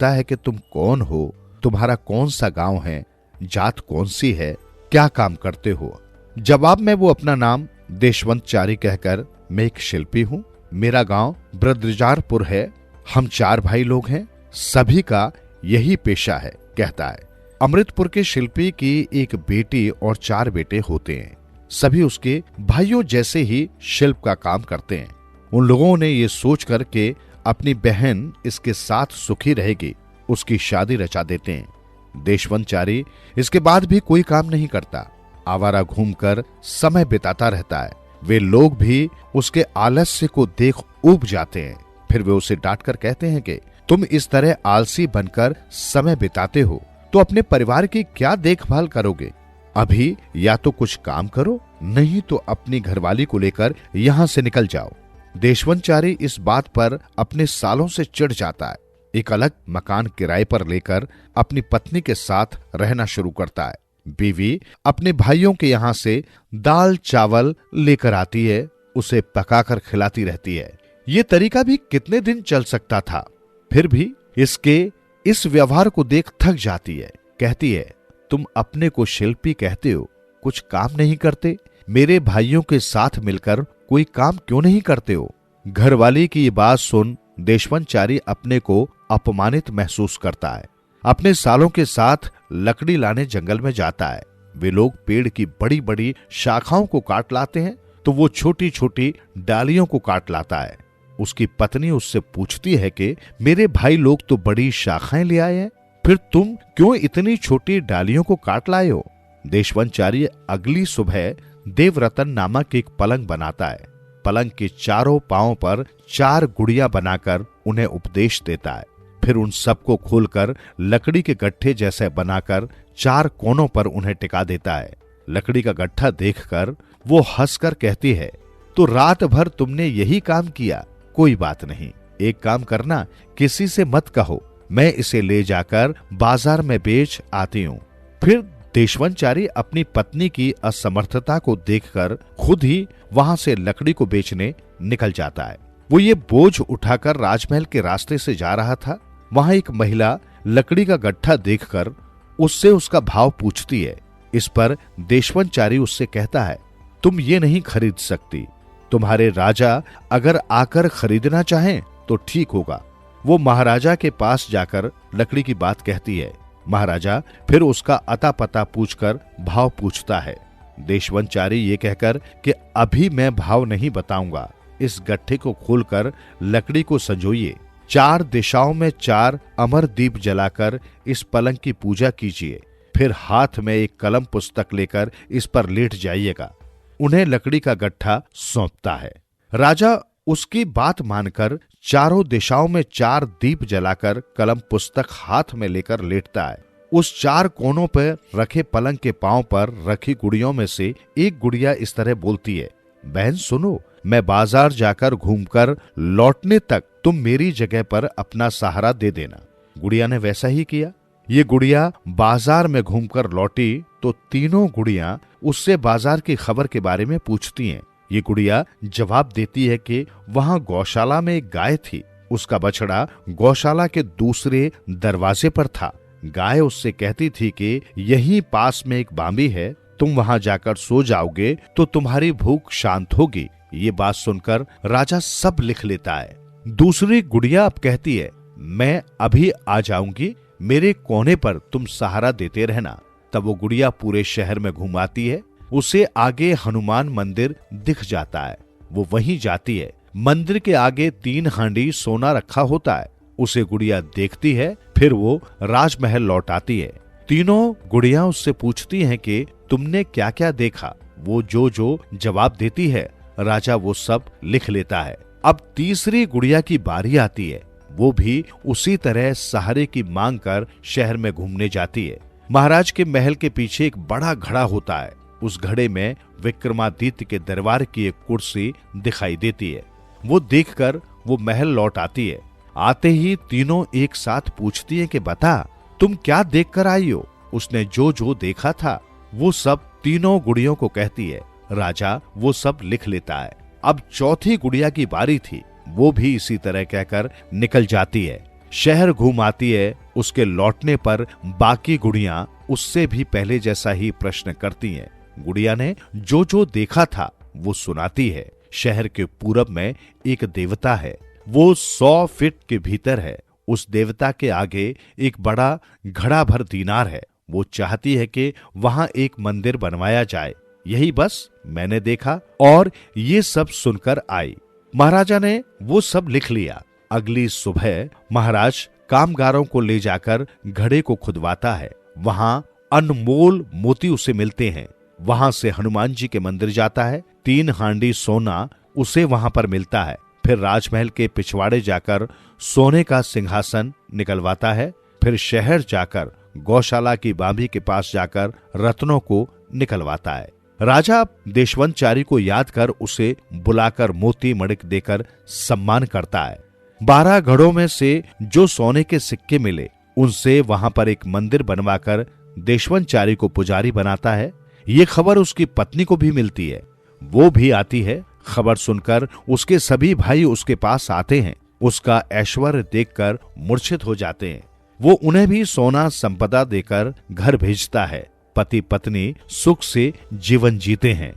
है कि तुम कौन हो, तुम्हारा कौन सा गांव है, जात कौन सी है, क्या काम करते हो। जवाब में वो अपना नाम देशवंतचारी कहकर, मैं एक शिल्पी हूं, मेरा गांव ब्रजराजपुर है, हम 4 भाई लोग हैं, सभी का यही पेशा है, कहता है। अमृतपुर के शिल्पी की एक बेटी और 4 बेटे होते हैं। सभी उसके भाइयों जैसे ही शिल्प का काम करते हैं। उन लोगों ने ये सोचकर के अपनी बहन इसके साथ सुखी रहेगी, उसकी शादी रचा देते हैं। देशवंतचारी इसके बाद भी कोई काम नहीं करता, आवारा घूमकर समय बिताता रहता है। वे लोग भी उसके आलस्य को देख ऊब जाते हैं। फिर वे उसे डांटकर कहते हैं कि तुम इस तरह आलसी बनकर समय बिताते हो तो अपने परिवार की क्या देखभाल करोगे। अभी या तो कुछ काम करो, नहीं तो अपनी घरवाली को लेकर यहाँ से निकल जाओ। देशवंतचारी इस बात पर अपने सालों से चिढ़ जाता है। एक अलग मकान किराए पर लेकर अपनी पत्नी के साथ रहना शुरू करता है। बीवी अपने भाइयों के यहाँ से दाल चावल लेकर आती है, उसे पकाकर खिलाती रहती है। ये तरीका भी कितने दिन चल सकता था। फिर भी इसके इस व्यवहार को देख थक जाती है। कहती है, तुम अपने को शिल्पी कहते हो, कुछ काम नहीं करते, मेरे भाइयों के साथ मिलकर कोई काम क्यों नहीं करते हो। घरवाली की ये बात सुन देशवंतचारी अपने को अपमानित महसूस करता है। अपने सालों के साथ लकड़ी लाने जंगल में जाता है। वे लोग पेड़ की बड़ी बड़ी शाखाओं को काट लाते हैं तो वो छोटी छोटी डालियों को काट लाता है। उसकी पत्नी उससे पूछती है कि मेरे भाई लोग तो बड़ी शाखाएं ले आए हैं, फिर तुम क्यों इतनी छोटी डालियों को काट लाए हो? देशवंचार्य अगली सुबह देवरतन नामक एक पलंग बनाता है। पलंग के चारों पांवों पर 4 गुड़िया बनाकर उन्हें उपदेश देता है। फिर उन सबको खोलकर लकड़ी के गट्ठे जैसे बनाकर 4 कोनों पर उन्हें टिका देता है। लकड़ी का गट्ठा देखकर वो हंसकर कहती है, तो रात भर तुमने यही काम किया? कोई बात नहीं, एक काम करना, किसी से मत कहो, मैं इसे ले जाकर बाजार में बेच आती हूं। फिर देशवंचारी अपनी पत्नी की असमर्थता को देखकर खुद ही वहां से लकड़ी को बेचने निकल जाता है। वो ये बोझ उठाकर राजमहल के रास्ते से जा रहा था। वहां एक महिला लकड़ी का गट्ठा देखकर उससे उसका भाव पूछती है। इस पर देशवंचारी उससे कहता है, तुम ये नहीं खरीद सकती, तुम्हारे राजा अगर आकर खरीदना चाहें तो ठीक होगा। वो महाराजा के पास जाकर लकड़ी की बात कहती है। महाराजा फिर उसका अता पता पूछकर भाव पूछता है। देशवंचारी ये कहकर कि अभी मैं भाव नहीं बताऊंगा, इस गट्ठे को खोलकर लकड़ी को संजोइए, 4 दिशाओं में 4 अमर दीप जलाकर इस पलंग की पूजा कीजिए, फिर हाथ में एक कलम पुस्तक लेकर इस पर लेट जाइएगा। उन्हें लकड़ी का गट्ठा सौंपता है। राजा उसकी बात मानकर चारों दिशाओं में 4 दीप जलाकर कलम पुस्तक हाथ में लेकर लेटता है। उस 4 कोनों पर रखे पलंग के पांव पर रखी गुड़ियों में से एक गुड़िया इस तरह बोलती है, बहन सुनो, मैं बाजार जाकर घूमकर लौटने तक तुम मेरी जगह पर अपना सहारा दे देना। गुड़िया ने वैसा ही किया। ये गुड़िया बाजार में घूमकर लौटी तो तीनों गुड़िया उससे बाजार की खबर के बारे में पूछती हैं। ये गुड़िया जवाब देती है कि वहां गौशाला में एक गाय थी, उसका बछड़ा गौशाला के दूसरे दरवाजे पर था। गाय उससे कहती थी कि यहीं पास में एक बांबी है, तुम वहां जाकर सो जाओगे तो तुम्हारी भूख शांत होगी। ये बात सुनकर राजा सब लिख लेता है। दूसरी गुड़िया अब कहती है, मैं अभी आ जाऊंगी, मेरे कोने पर तुम सहारा देते रहना। तब वो गुड़िया पूरे शहर में घुमाती है। उसे आगे हनुमान मंदिर दिख जाता है। वो वहीं जाती है। मंदिर के आगे 3 हांडी सोना रखा होता है। उसे गुड़िया देखती है। फिर वो राजमहल लौट आती है। तीनों गुड़िया उससे पूछती हैं कि तुमने क्या क्या देखा। वो जो जो जवाब देती है राजा वो सब लिख लेता है। अब तीसरी गुड़िया की बारी आती है। वो भी उसी तरह सहारे की मांग कर शहर में घूमने जाती है। महाराज के महल के पीछे एक बड़ा घड़ा होता है। उस घड़े में विक्रमादित्य के दरबार की एक कुर्सी दिखाई देती है। वो देखकर वो महल लौट आती है। आते ही तीनों एक साथ पूछती है कि बता, तुम क्या देखकर आई हो? उसने जो जो देखा था वो सब तीनों गुड़ियों को कहती है। राजा वो सब लिख लेता है। अब चौथी गुड़िया की बारी थी। वो भी इसी तरह कहकर निकल जाती है। शहर घूम आती है। उसके लौटने पर बाकी गुड़ियां उससे भी पहले जैसा ही प्रश्न करती हैं। गुड़िया ने जो जो देखा था वो सुनाती है। शहर के पूरब में एक देवता है। वो 100 फीट के भीतर है। उस देवता के आगे एक बड़ा घड़ा भर दीनार है। वो चाहती है कि वहां एक मंदिर बनवाया जाए। यही बस मैंने देखा और ये सब सुनकर आई। महाराजा ने वो सब लिख लिया। अगली सुबह महाराज कामगारों को ले जाकर घड़े को खुदवाता है। वहां अनमोल मोती उसे मिलते हैं। वहां से हनुमान जी के मंदिर जाता है। 3 हांडी सोना उसे वहां पर मिलता है। फिर राजमहल के पिछवाड़े जाकर सोने का सिंहासन निकलवाता है। फिर शहर जाकर गौशाला की बांबी के पास जाकर रत्नों को निकलवाता है। राजा देशवंचारी को याद कर उसे बुलाकर मोती मणिक देकर सम्मान करता है। 12 घड़ों में से जो सोने के सिक्के मिले उनसे वहां पर एक मंदिर बनवाकर देशवंचारी को पुजारी बनाता है। ये खबर उसकी पत्नी को भी मिलती है। वो भी आती है। खबर सुनकर उसके सभी भाई उसके पास आते हैं। उसका ऐश्वर्य देखकर मूर्छित हो जाते हैं। वो उन्हें भी सोना संपदा देकर घर भेजता है। पति पत्नी सुख से जीवन जीते हैं।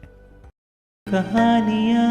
कहानियां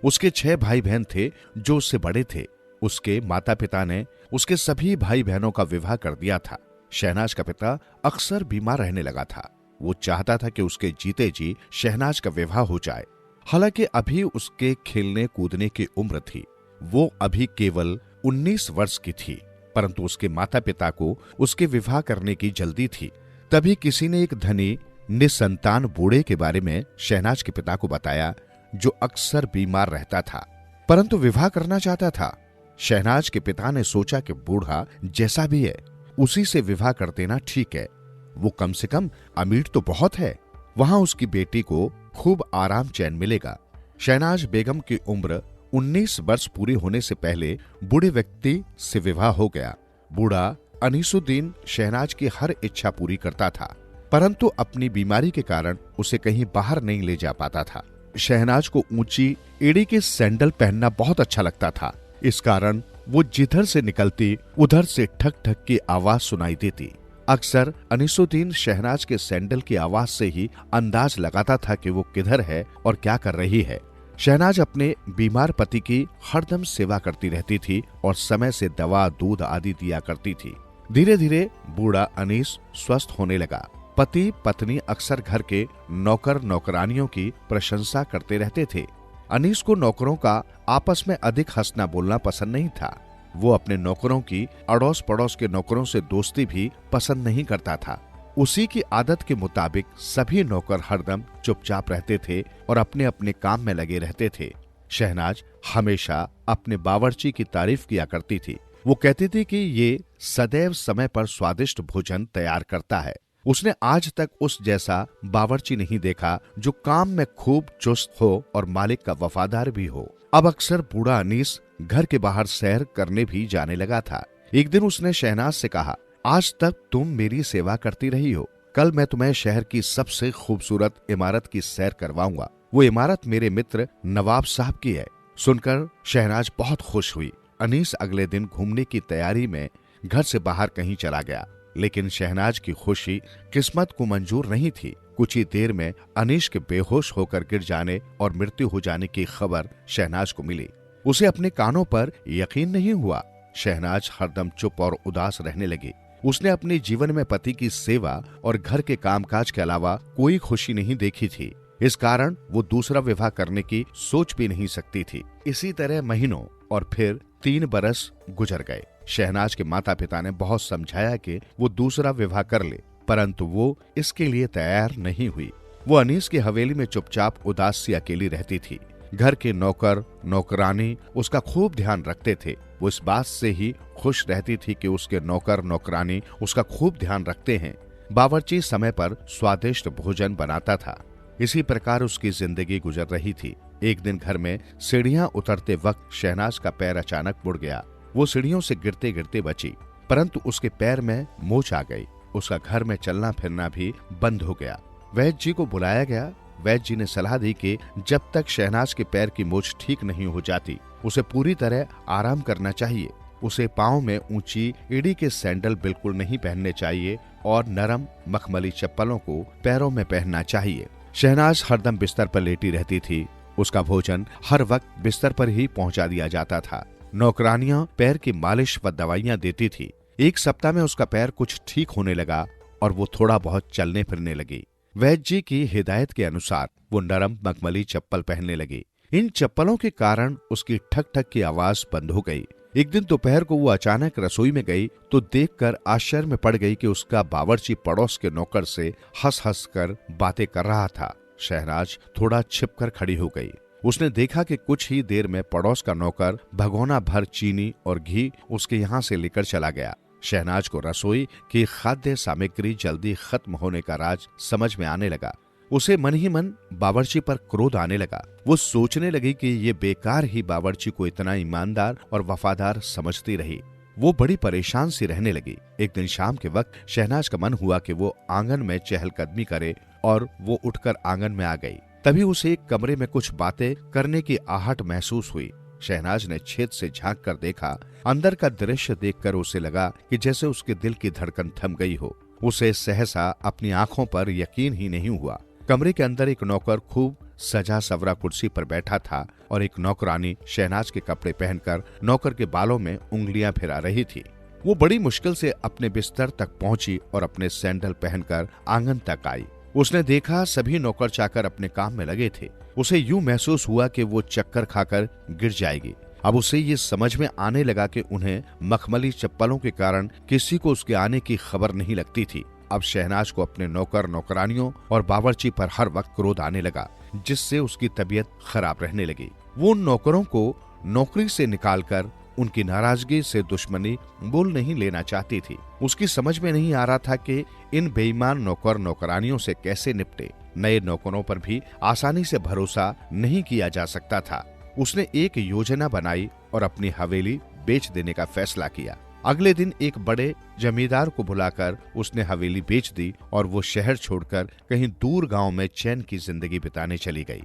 उसके 6 भाई बहन थे जो उससे बड़े थे। उसके माता पिता ने उसके सभी भाई बहनों का विवाह कर दिया था। शहनाज का पिता अक्सर बीमार रहने लगा था। वो चाहता था कि उसके जीते जी शहनाज का विवाह हो जाए। हालांकि अभी उसके खेलने कूदने की उम्र थी। वो अभी केवल 19 वर्ष की थी, परंतु उसके माता पिता को उसके विवाह करने की जल्दी थी। तभी किसी ने एक धनी निसंतान बूढ़े के बारे में शहनाज के पिता को बताया, जो अक्सर बीमार रहता था परंतु विवाह करना चाहता था। शहनाज के पिता ने सोचा कि बूढ़ा जैसा भी है उसी से विवाह कर देना ठीक है, वो कम से कम अमीर तो बहुत है, वहां उसकी बेटी को खूब आराम चैन मिलेगा। शहनाज बेगम की उम्र 19 वर्ष पूरी होने से पहले बूढ़े व्यक्ति से विवाह हो गया। बूढ़ा अनीसुद्दीन शहनाज की हर इच्छा पूरी करता था, परंतु अपनी बीमारी के कारण उसे कहीं बाहर नहीं ले जा पाता था। शहनाज को ऊंची एड़ी के सैंडल पहनना बहुत अच्छा लगता था। इस कारण वो जिधर से निकलती उधर से ठक ठक की आवाज सुनाई देती। अक्सर अनीसुद्दीन शहनाज के सैंडल की आवाज से ही अंदाज लगाता था कि वो किधर है और क्या कर रही है। शहनाज अपने बीमार पति की हरदम सेवा करती रहती थी और समय से दवा दूध आदि दिया करती थी। धीरे धीरे बूढ़ा अनीस स्वस्थ होने लगा। पति पत्नी अक्सर घर के नौकर नौकरानियों की प्रशंसा करते रहते थे। अनीस को नौकरों का आपस में अधिक हंसना बोलना पसंद नहीं था। वो अपने नौकरों की अड़ोस पड़ोस के नौकरों से दोस्ती भी पसंद नहीं करता था। उसी की आदत के मुताबिक सभी नौकर हरदम चुपचाप रहते थे और अपने अपने काम में लगे रहते थे। शहनाज हमेशा अपने बावर्ची की तारीफ किया करती थी। वो कहती थी कि ये सदैव समय पर स्वादिष्ट भोजन तैयार करता है। उसने आज तक उस जैसा बावर्ची नहीं देखा जो काम में खूब चुस्त हो और मालिक का वफादार भी हो। अब अक्सर बूढ़ा अनीस घर के बाहर सैर करने भी जाने लगा था। एक दिन उसने शहनाज से कहा, आज तक तुम मेरी सेवा करती रही हो, कल मैं तुम्हें शहर की सबसे खूबसूरत इमारत की सैर करवाऊंगा। वो इमारत मेरे मित्र नवाब साहब की है। सुनकर शहनाज बहुत खुश हुई। अनीस अगले दिन घूमने की तैयारी में घर से बाहर कहीं चला गया, लेकिन शहनाज की खुशी किस्मत को मंजूर नहीं थी। कुछ ही देर में अनीस के बेहोश होकर गिर जाने और मृत्यु हो जाने की खबर शहनाज को मिली। उसे अपने कानों पर यकीन नहीं हुआ। शहनाज हरदम चुप और उदास रहने लगी। उसने अपने जीवन में पति की सेवा और घर के कामकाज के अलावा कोई खुशी नहीं देखी थी। इस कारण वो दूसरा विवाह करने की सोच भी नहीं सकती थी। इसी तरह महीनों और फिर 3 बरस गुजर गए। शहनाज के माता पिता ने बहुत समझाया कि वो दूसरा विवाह कर ले, परंतु वो इसके लिए तैयार नहीं हुई। वो अनीस की हवेली में चुपचाप उदास सी अकेली रहती थी। घर के नौकर नौकरानी उसका खूब ध्यान रखते थे। वो इस बात से ही खुश रहती थी कि उसके नौकर नौकरानी उसका खूब ध्यान रखते हैं। बावर्ची समय पर स्वादिष्ट भोजन बनाता था। इसी प्रकार उसकी जिंदगी गुजर रही थी। एक दिन घर में सीढ़ियां उतरते वक्त शहनाज का पैर अचानक मुड़ गया। वो सीढ़ियों से गिरते गिरते बची, परंतु उसके पैर में मोच आ गई। उसका घर में चलना फिरना भी बंद हो गया। वैद्य जी को बुलाया गया। वैद्य जी ने सलाह दी कि जब तक शहनाज के पैर की मोच ठीक नहीं हो जाती उसे पूरी तरह आराम करना चाहिए। उसे पाँव में ऊंची एड़ी के सैंडल बिल्कुल नहीं पहनने चाहिए और नरम मखमली चप्पलों को पैरों में पहनना चाहिए। शहनाज हरदम बिस्तर पर लेटी रहती थी। उसका भोजन हर वक्त बिस्तर पर ही पहुंचा दिया जाता था। नौकरानियां पैर की मालिश व दवाइयां देती थी। एक सप्ताह में उसका पैर कुछ ठीक होने लगा और वो थोड़ा बहुत चलने फिरने लगी। वैद्य जी की हिदायत के अनुसार वो नरम मखमली चप्पल पहनने लगी। इन चप्पलों के कारण उसकी ठक ठक की आवाज बंद हो गई। एक दिन दोपहर को वो अचानक रसोई में गई तो देखकर आश्चर्य में पड़ गई कि उसका बावर्ची पड़ोस के नौकर से हंस हंस कर बातें कर रहा था। शहनाज थोड़ा छिपकर खड़ी हो गई। उसने देखा कि कुछ ही देर में पड़ोस का नौकर भगोना भर चीनी और घी उसके यहाँ से लेकर चला गया। शहनाज को रसोई की खाद्य सामग्री जल्दी खत्म होने का राज समझ में आने लगा। उसे मन ही मन बावर्ची पर क्रोध आने लगा। वो सोचने लगी कि ये बेकार ही बावर्ची को इतना ईमानदार और वफादार समझती रही। वो बड़ी परेशान सी रहने लगी। एक दिन शाम के वक्त शहनाज का मन हुआ कि वो आंगन में चहलकदमी करे और वो उठकर आंगन में आ गई। तभी उसे एक कमरे में कुछ बातें करने की आहट महसूस हुई। शहनाज ने छेद से झांक कर देखा। अंदर का दृश्य देखकर उसे लगा कि जैसे उसके दिल की धड़कन थम गई हो। उसे सहसा अपनी आंखों पर यकीन ही नहीं हुआ। कमरे के अंदर एक नौकर खूब सजा सवरा कुर्सी पर बैठा था और एक नौकरानी शहनाज के कपड़े पहनकर नौकर के बालों में उंगलियां फिरा रही थी। वो बड़ी मुश्किल से अपने बिस्तर तक पहुंची और अपने सैंडल पहनकर आंगन तक आई। उसने देखा सभी नौकर चाकर अपने काम में लगे थे। उसे यूं महसूस हुआ कि वो चक्कर खाकर गिर जाएगी। अब उसे ये समझ में आने लगा कि उन्हें मखमली चप्पलों के कारण किसी को उसके आने की खबर नहीं लगती थी। अब शहनाज को अपने नौकर नौकरानियों और बावर्ची पर हर वक्त क्रोध आने लगा, जिससे उसकी तबीयत खराब रहने लगी। वो उन नौकरों को नौकरी से निकालकर उनकी नाराजगी से दुश्मनी बोल नहीं लेना चाहती थी। उसकी समझ में नहीं आ रहा था कि इन बेईमान नौकर नौकरानियों से कैसे निपटे। नए नौकरों पर भी आसानी से भरोसा नहीं किया जा सकता था। उसने एक योजना बनाई और अपनी हवेली बेच देने का फैसला किया। अगले दिन एक बड़े जमींदार को बुलाकर उसने हवेली बेच दी और वो शहर छोड़कर कहीं दूर गांव में चैन की जिंदगी बिताने चली गई।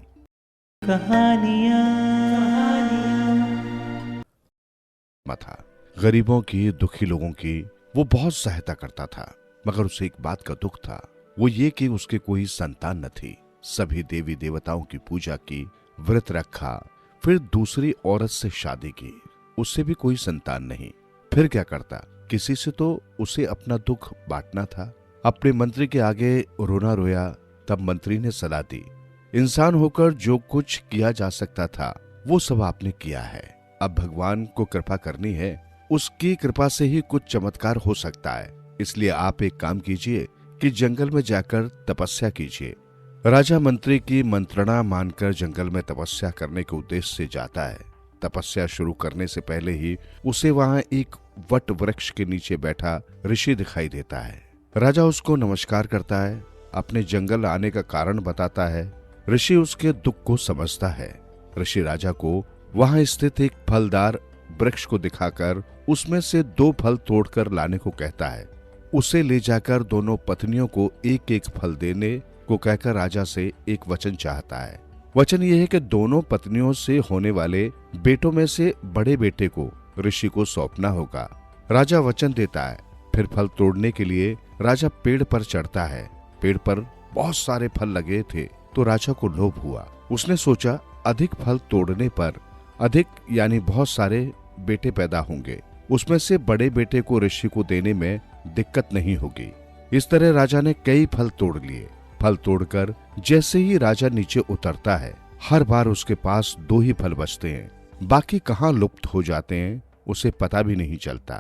था गरीबों की, दुखी लोगों की वो बहुत सहायता करता था, मगर उसे एक बात का दुख था, वो ये कि उसके कोई संतान न थी। सभी देवी देवताओं की पूजा की, व्रत रखा, फिर दूसरी औरत से शादी की, उससे भी कोई संतान नहीं। फिर क्या करता? किसी से तो उसे अपना दुख बांटना था। अपने मंत्री के आगे रोना रोया। तब मंत्री ने सलाह दी, इंसान होकर जो कुछ किया जा सकता था वो सब आपने किया है। अब भगवान को कृपा करनी है, उसकी कृपा से ही कुछ चमत्कार हो सकता है। इसलिए आप एक काम कीजिए कि जंगल में जाकर तपस्या कीजिए। राजा मंत्री की मंत्रणा मानकर जंगल में तपस्या करने के उद्देश्य से जाता है। तपस्या शुरू करने से पहले ही उसे वहां एक वट वृक्ष के नीचे बैठा ऋषि दिखाई देता है। राजा उसको नमस्कार करता है, अपने जंगल आने का कारण बताता है। ऋषि उसके दुख को समझता है। ऋषि राजा को वहां स्थित एक फलदार वृक्ष को दिखाकर उसमें से 2 फल तोड़कर लाने को कहता है। उसे ले जाकर दोनों पत्नियों को एक एक फल देने को कहकर राजा से एक वचन चाहता है। वचन यह है कि दोनों पत्नियों से होने वाले बेटों में से बड़े बेटे को ऋषि को सौंपना होगा। राजा वचन देता है। फिर फल तोड़ने के लिए राजा पेड़ पर चढ़ता है। पेड़ पर बहुत सारे फल लगे थे तो राजा को लोभ हुआ। उसने सोचा अधिक फल तोड़ने पर अधिक यानी बहुत सारे बेटे पैदा होंगे, उसमें से बड़े बेटे को ऋषि को देने में दिक्कत नहीं होगी। इस तरह राजा ने कई फल तोड़ लिए। फल तोड़कर जैसे ही राजा नीचे उतरता है, हर बार उसके पास 2 ही फल बचते हैं, बाकी कहाँ लुप्त हो जाते हैं उसे पता भी नहीं चलता।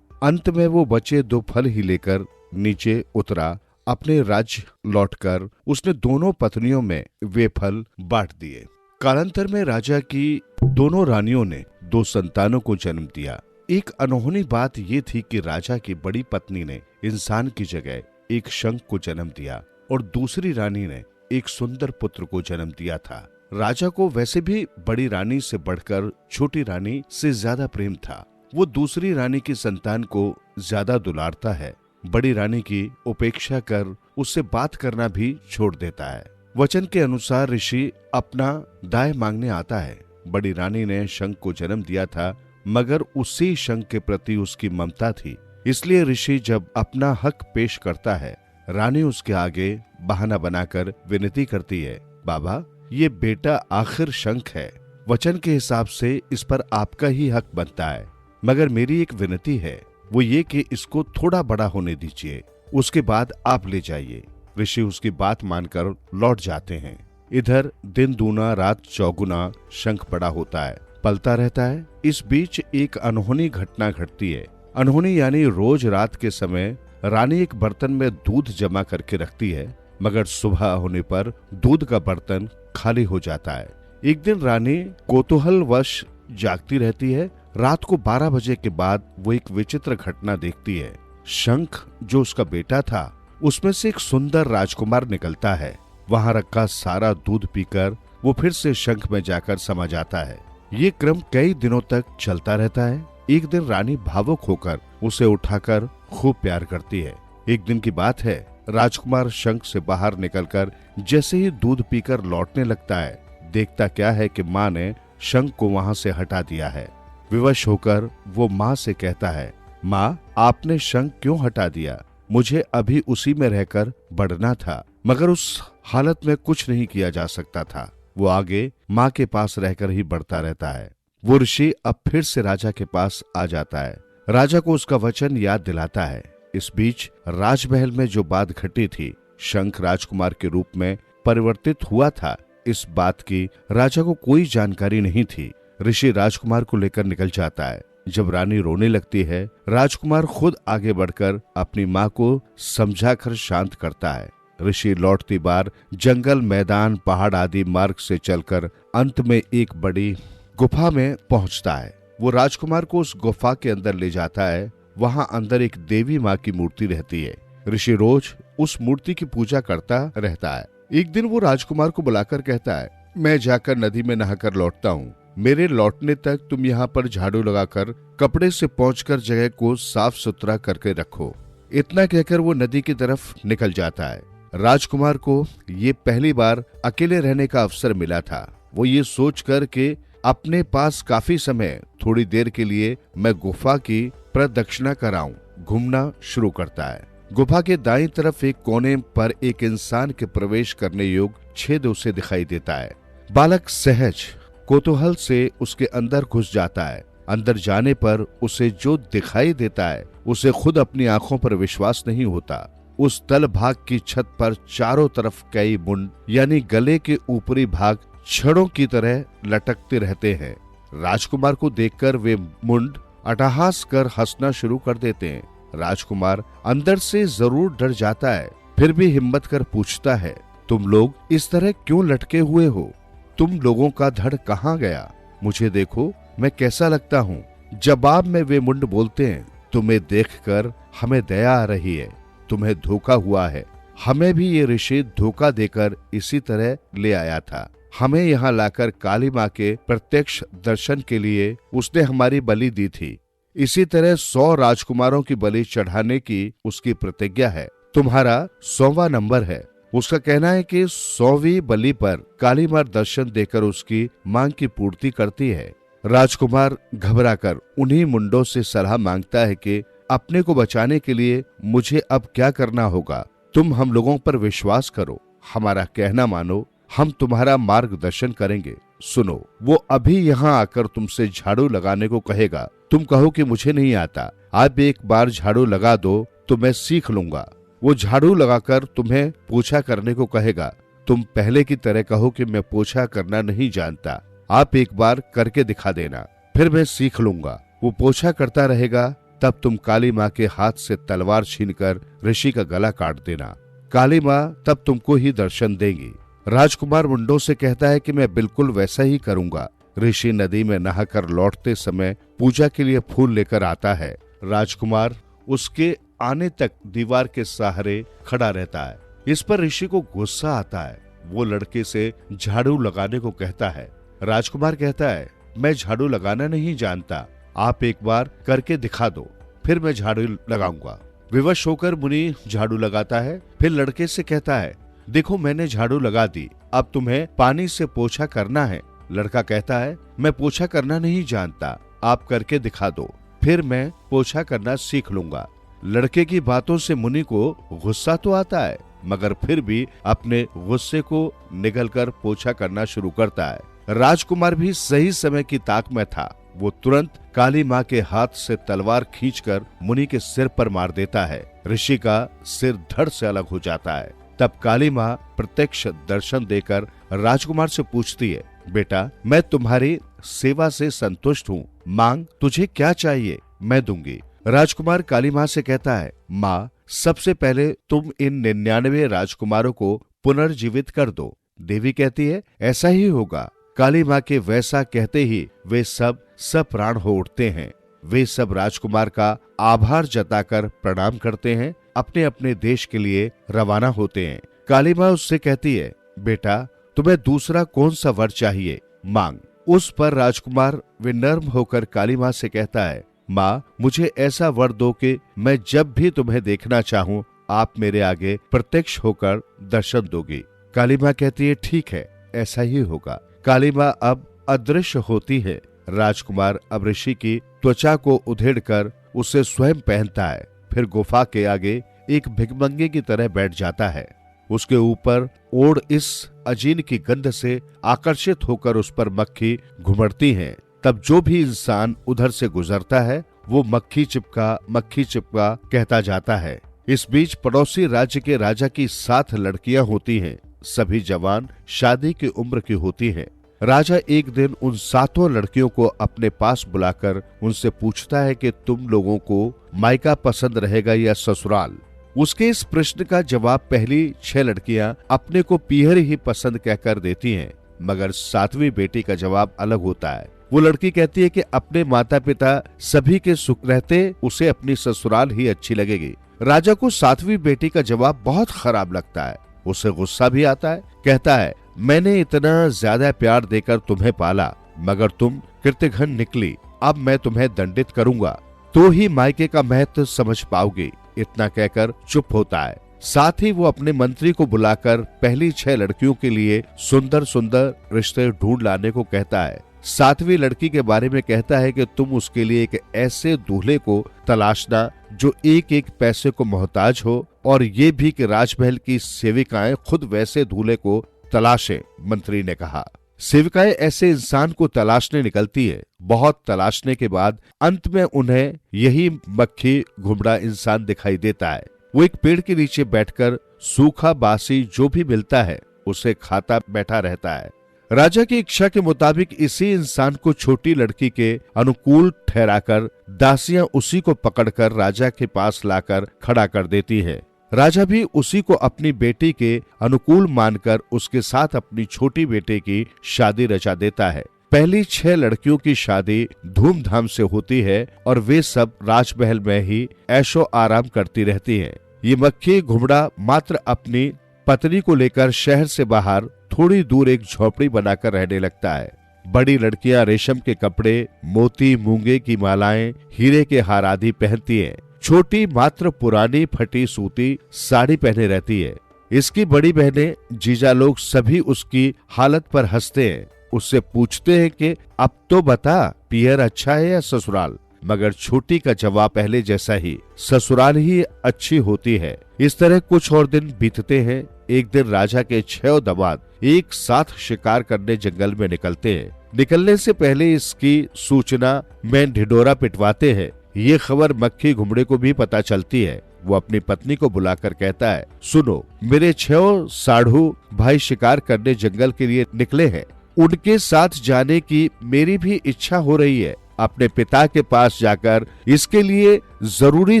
अंत में वो बचे 2 फल ही लेकर नीचे उतरा। अपने राज्य लौटकर उसने दोनों पत्नियों में वे फल बांट दिए। कालांतर में राजा की दोनों रानियों ने 2 संतानों को जन्म दिया। एक अनहोनी बात ये थी कि राजा की बड़ी पत्नी ने इंसान की जगह एक शंख को जन्म दिया और दूसरी रानी ने एक सुंदर पुत्र को जन्म दिया था। राजा को वैसे भी बड़ी रानी से बढ़कर छोटी रानी से ज्यादा प्रेम था। वो दूसरी रानी की संतान को ज्यादा दुलारता है। बड़ी रानी की उपेक्षा कर उससे बात करना भी छोड़ देता है। वचन के अनुसार ऋषि अपना दाय मांगने आता है। बड़ी रानी ने शंख को जन्म दिया था, मगर उसी शंख के प्रति उसकी ममता थी। इसलिए ऋषि जब अपना हक पेश करता है, रानी उसके आगे बहाना बनाकर विनती करती है, बाबा ये बेटा आखिर शंख है, वचन के हिसाब से इस पर आपका ही हक बनता है, मगर मेरी एक विनती है, वो ये कि इसको थोड़ा बड़ा होने दीजिए, उसके बाद आप ले जाइए। ऋषि उसकी बात मानकर लौट जाते हैं। इधर दिन दूना रात चौगुना शंख बड़ा होता है, पलता रहता है। इस बीच एक अनहोनी घटना घटती है। अनहोनी यानी रोज रात के समय रानी एक बर्तन में दूध जमा करके रखती है, मगर सुबह होने पर दूध का बर्तन खाली हो जाता है। एक दिन रानी कौतूहलवश जागती रहती है। रात को 12 बजे के बाद वो एक विचित्र घटना देखती है। शंख जो उसका बेटा था, उसमें से एक सुंदर राजकुमार निकलता है। वहां रखा सारा दूध पीकर वो फिर से शंख में जाकर समा जाता है। ये क्रम कई दिनों तक चलता रहता है। एक दिन रानी भावुक होकर उसे उठाकर खूब प्यार करती है। एक दिन की बात है, राजकुमार शंख से बाहर निकलकर जैसे ही दूध पीकर लौटने लगता है, देखता क्या है कि माँ ने शंख को वहां से हटा दिया है। विवश होकर वो माँ से कहता है, माँ आपने शंख क्यों हटा दिया? मुझे अभी उसी में रहकर बढ़ना था, मगर उस हालत में कुछ नहीं किया जा सकता था। वो आगे माँ के पास रहकर ही बढ़ता रहता है। वो ऋषि अब फिर से राजा के पास आ जाता है। राजा को उसका वचन याद दिलाता है। इस बीच राजमहल में जो बात घटी थी शंख राजकुमार के रूप में परिवर्तित हुआ था, इस बात की राजा को कोई जानकारी नहीं थी। ऋषि राजकुमार को लेकर निकल जाता है। जब रानी रोने लगती है, राजकुमार खुद आगे बढ़कर अपनी माँ को समझाकर शांत करता है। ऋषि लौटती बार जंगल, मैदान, पहाड़ आदि मार्ग से चलकर अंत में एक बड़ी गुफा में पहुंचता है। वो राजकुमार को उस गुफा के अंदर ले जाता है। वहां अंदर एक देवी माँ की मूर्ति रहती है। ऋषि रोज उस मूर्ति की पूजा करता रहता है। एक दिन वो राजकुमार को बुलाकर कहता है, मैं जाकर नदी में नहाकर लौटता हूँ। मेरे लौटने तक तुम यहाँ पर झाड़ू लगाकर कपड़े से पोंछकर जगह को साफ सुथरा करके रखो। इतना कहकर वो नदी की तरफ निकल जाता है। राजकुमार को ये पहली बार अकेले रहने का अवसर मिला था। वो ये सोचकर कि अपने पास काफी समय, थोड़ी देर के लिए मैं गुफा की प्रदक्षिणा कराऊं, घूमना शुरू करता है। गुफा के दाईं तरफ एक कोने पर एक इंसान के प्रवेश करने योग्य छेद उसे दिखाई देता है। बालक सहज कौतूहल से उसके अंदर घुस जाता है। अंदर जाने पर उसे जो दिखाई देता है उसे खुद अपनी आंखों पर विश्वास नहीं होता। उस तल भाग की छत पर चारों तरफ कई मुंड यानी गले के ऊपरी भाग छड़ों की तरह लटकते रहते हैं। राजकुमार को देखकर वे मुंड अट्टहास कर हंसना शुरू कर देते हैं। राजकुमार अंदर से जरूर डर जाता है, फिर भी हिम्मत कर पूछता है, तुम लोग इस तरह क्यों लटके हुए हो? तुम लोगों का धड़ कहाँ गया? मुझे देखो, मैं कैसा लगता हूँ। जवाब में वे मुंड बोलते हैं, तुम्हें देखकर हमें दया आ रही है। तुम्हें धोखा हुआ है। हमें भी ये ऋषि धोखा देकर इसी तरह ले आया था। हमें यहाँ लाकर काली माँ के प्रत्यक्ष दर्शन के लिए उसने हमारी बलि दी थी। इसी तरह 100 राजकुमारों की बलि चढ़ाने की उसकी प्रतिज्ञा है। तुम्हारा 100वां नंबर है। उसका कहना है कि 100वीं बलि पर काली माँ दर्शन देकर उसकी मांग की पूर्ति करती है। राजकुमार घबराकर उन्हीं मुंडों से सलाह मांगता है कि अपने को बचाने के लिए मुझे अब क्या करना होगा। तुम हम लोगों पर विश्वास करो, हमारा कहना मानो, हम तुम्हारा मार्गदर्शन करेंगे। सुनो, वो अभी यहाँ आकर तुमसे झाड़ू लगाने को कहेगा। तुम कहो कि मुझे नहीं आता। आप एक बार झाड़ू लगा दो तो मैं सीख लूंगा। वो झाड़ू लगाकर तुम्हें पोछा करने को कहेगा। तुम पहले की तरह कहो कि मैं पोछा करना नहीं जानता, आप एक बार करके दिखा देना, फिर मैं सीख लूंगा। वो पोछा करता रहेगा। तब तुम काली माँ के हाथ से तलवार छीनकर ऋषि का गला काट देना। काली माँ तब तुमको ही दर्शन देंगी। राजकुमार मुंडों से कहता है कि मैं बिल्कुल वैसा ही करूंगा। ऋषि नदी में नहाकर लौटते समय पूजा के लिए फूल लेकर आता है। राजकुमार उसके आने तक दीवार के सहारे खड़ा रहता है। इस पर ऋषि को गुस्सा आता है। वो लड़के से झाड़ू लगाने को कहता है। राजकुमार कहता है, मैं झाड़ू लगाना नहीं जानता, आप एक बार करके दिखा दो, फिर मैं झाड़ू लगाऊंगा। विवश होकर मुनि झाड़ू लगाता है। फिर लड़के से कहता है, देखो मैंने झाड़ू लगा दी, अब तुम्हें पानी से पोछा करना है। लड़का कहता है, मैं पोछा करना नहीं जानता, आप करके दिखा दो, फिर मैं पोछा करना सीख लूंगा। लड़के की बातों से मुनि को गुस्सा तो आता है, मगर फिर भी अपने गुस्से को निगलकर पोछा करना शुरू करता है। राजकुमार भी सही समय की ताक में था। वो तुरंत काली माँ के हाथ से तलवार खींचकर मुनि के सिर पर मार देता है। ऋषि का सिर धड़ से अलग हो जाता है। तब काली माँ प्रत्यक्ष दर्शन देकर राजकुमार से पूछती है, बेटा मैं तुम्हारी सेवा से संतुष्ट हूँ, मांग तुझे क्या चाहिए, मैं दूंगी। राजकुमार काली माँ से कहता है, माँ सबसे पहले तुम इन 99 राजकुमारों को पुनर्जीवित कर दो। देवी कहती है, ऐसा ही होगा। काली माँ के वैसा कहते ही वे सब सप्राण हो उठते हैं। वे सब राजकुमार का आभार जताकर प्रणाम करते हैं, अपने अपने देश के लिए रवाना होते हैं। काली माँ उससे कहती है, बेटा तुम्हें दूसरा कौन सा वर चाहिए, मांग। उस पर राजकुमार विनम्र होकर काली माँ से कहता है, माँ मुझे ऐसा वर दो कि मैं जब भी तुम्हें देखना चाहूँ आप मेरे आगे प्रत्यक्ष होकर दर्शन दोगी। काली माँ कहती है, ठीक है ऐसा ही होगा। काली माँ अब अदृश्य होती है। राजकुमार अब ऋषि की त्वचा को उधेड़कर उसे स्वयं पहनता है। फिर गुफा के आगे एक भिखमंगे की तरह बैठ जाता है। उसके ऊपर ओढ़ इस अजीन की गंध से आकर्षित होकर उस पर मक्खी घुमड़ती है। तब जो भी इंसान उधर से गुजरता है वो मक्खी चिपका कहता जाता है। इस बीच पड़ोसी राज्य के राजा की 7 लड़कियां होती हैं। सभी जवान शादी की उम्र की होती हैं। राजा एक दिन उन 7 लड़कियों को अपने पास बुलाकर उनसे पूछता है कि तुम लोगों को मायका पसंद रहेगा या ससुराल। उसके इस प्रश्न का जवाब पहली 6 लड़कियां अपने को पीहर ही पसंद कहकर देती हैं, मगर 7वीं बेटी का जवाब अलग होता है। वो लड़की कहती है कि अपने माता पिता सभी के सुख रहते उसे अपनी ससुराल ही अच्छी लगेगी। राजा को 7वीं बेटी का जवाब बहुत खराब लगता है। उसे गुस्सा भी आता है। कहता है, मैंने इतना ज्यादा प्यार देकर तुम्हें पाला, मगर तुम कृत्यघन निकली। अब मैं तुम्हें दंडित करूंगा, तो ही मायके का महत्व समझ पाओगी। इतना कहकर चुप होता है। साथ ही वो अपने मंत्री को बुलाकर पहली 6 लड़कियों के लिए सुंदर सुंदर रिश्ते ढूंढ लाने को कहता है। 7वीं लड़की के बारे में कहता है कि तुम उसके लिए एक ऐसे दूल्हे को तलाशना जो एक एक पैसे को मोहताज हो, और ये भी कि राजमहल की सेविकाएं खुद वैसे दूल्हे को तलाशे। मंत्री ने कहा। सेविकाएं ऐसे इंसान को तलाशने निकलती है। बहुत तलाशने के बाद अंत में उन्हें यही मक्खी घुमड़ा इंसान दिखाई देता है। वो एक पेड़ के नीचे बैठकर सूखा बासी जो भी मिलता है उसे खाता बैठा रहता है। राजा की इच्छा के मुताबिक इसी इंसान को छोटी लड़की के अनुकूल ठहराकर दासियां उसी को पकड़कर राजा के पास लाकर खड़ा कर देती हैं। राजा भी उसी को अपनी बेटी के अनुकूल मानकर उसके साथ अपनी छोटी बेटे की शादी रचा देता है। पहली 6 लड़कियों की शादी धूमधाम से होती है और वे सब राजमहल में ही ऐशो आराम करती रहती हैं। ये मक्खी घुमड़ा मात्र अपनी पत्नी को लेकर शहर से बाहर थोड़ी दूर एक झोपड़ी बनाकर रहने लगता है। बड़ी लड़कियां रेशम के कपड़े, मोती मूंगे की मालाएं, हीरे के हार आदि पहनती हैं। छोटी मात्र पुरानी फटी सूती साड़ी पहने रहती है। इसकी बड़ी बहनें, जीजा लोग सभी उसकी हालत पर हंसते हैं। उससे पूछते हैं कि अब तो बता, पियर अच्छा है या ससुराल? मगर छोटी का जवाब पहले जैसा ही, ससुराल ही अच्छी होती है। इस तरह कुछ और दिन बीतते हैं। एक दिन राजा के 6 दामाद एक साथ शिकार करने जंगल में निकलते हैं। निकलने से पहले इसकी सूचना में ढिढोरा पिटवाते हैं। ये खबर मक्खी घुमड़े को भी पता चलती है। वो अपनी पत्नी को बुलाकर कहता है, सुनो, मेरे 6 साढ़ू भाई शिकार करने जंगल के लिए निकले हैं। उनके साथ जाने की मेरी भी इच्छा हो रही है। अपने पिता के पास जाकर इसके लिए जरूरी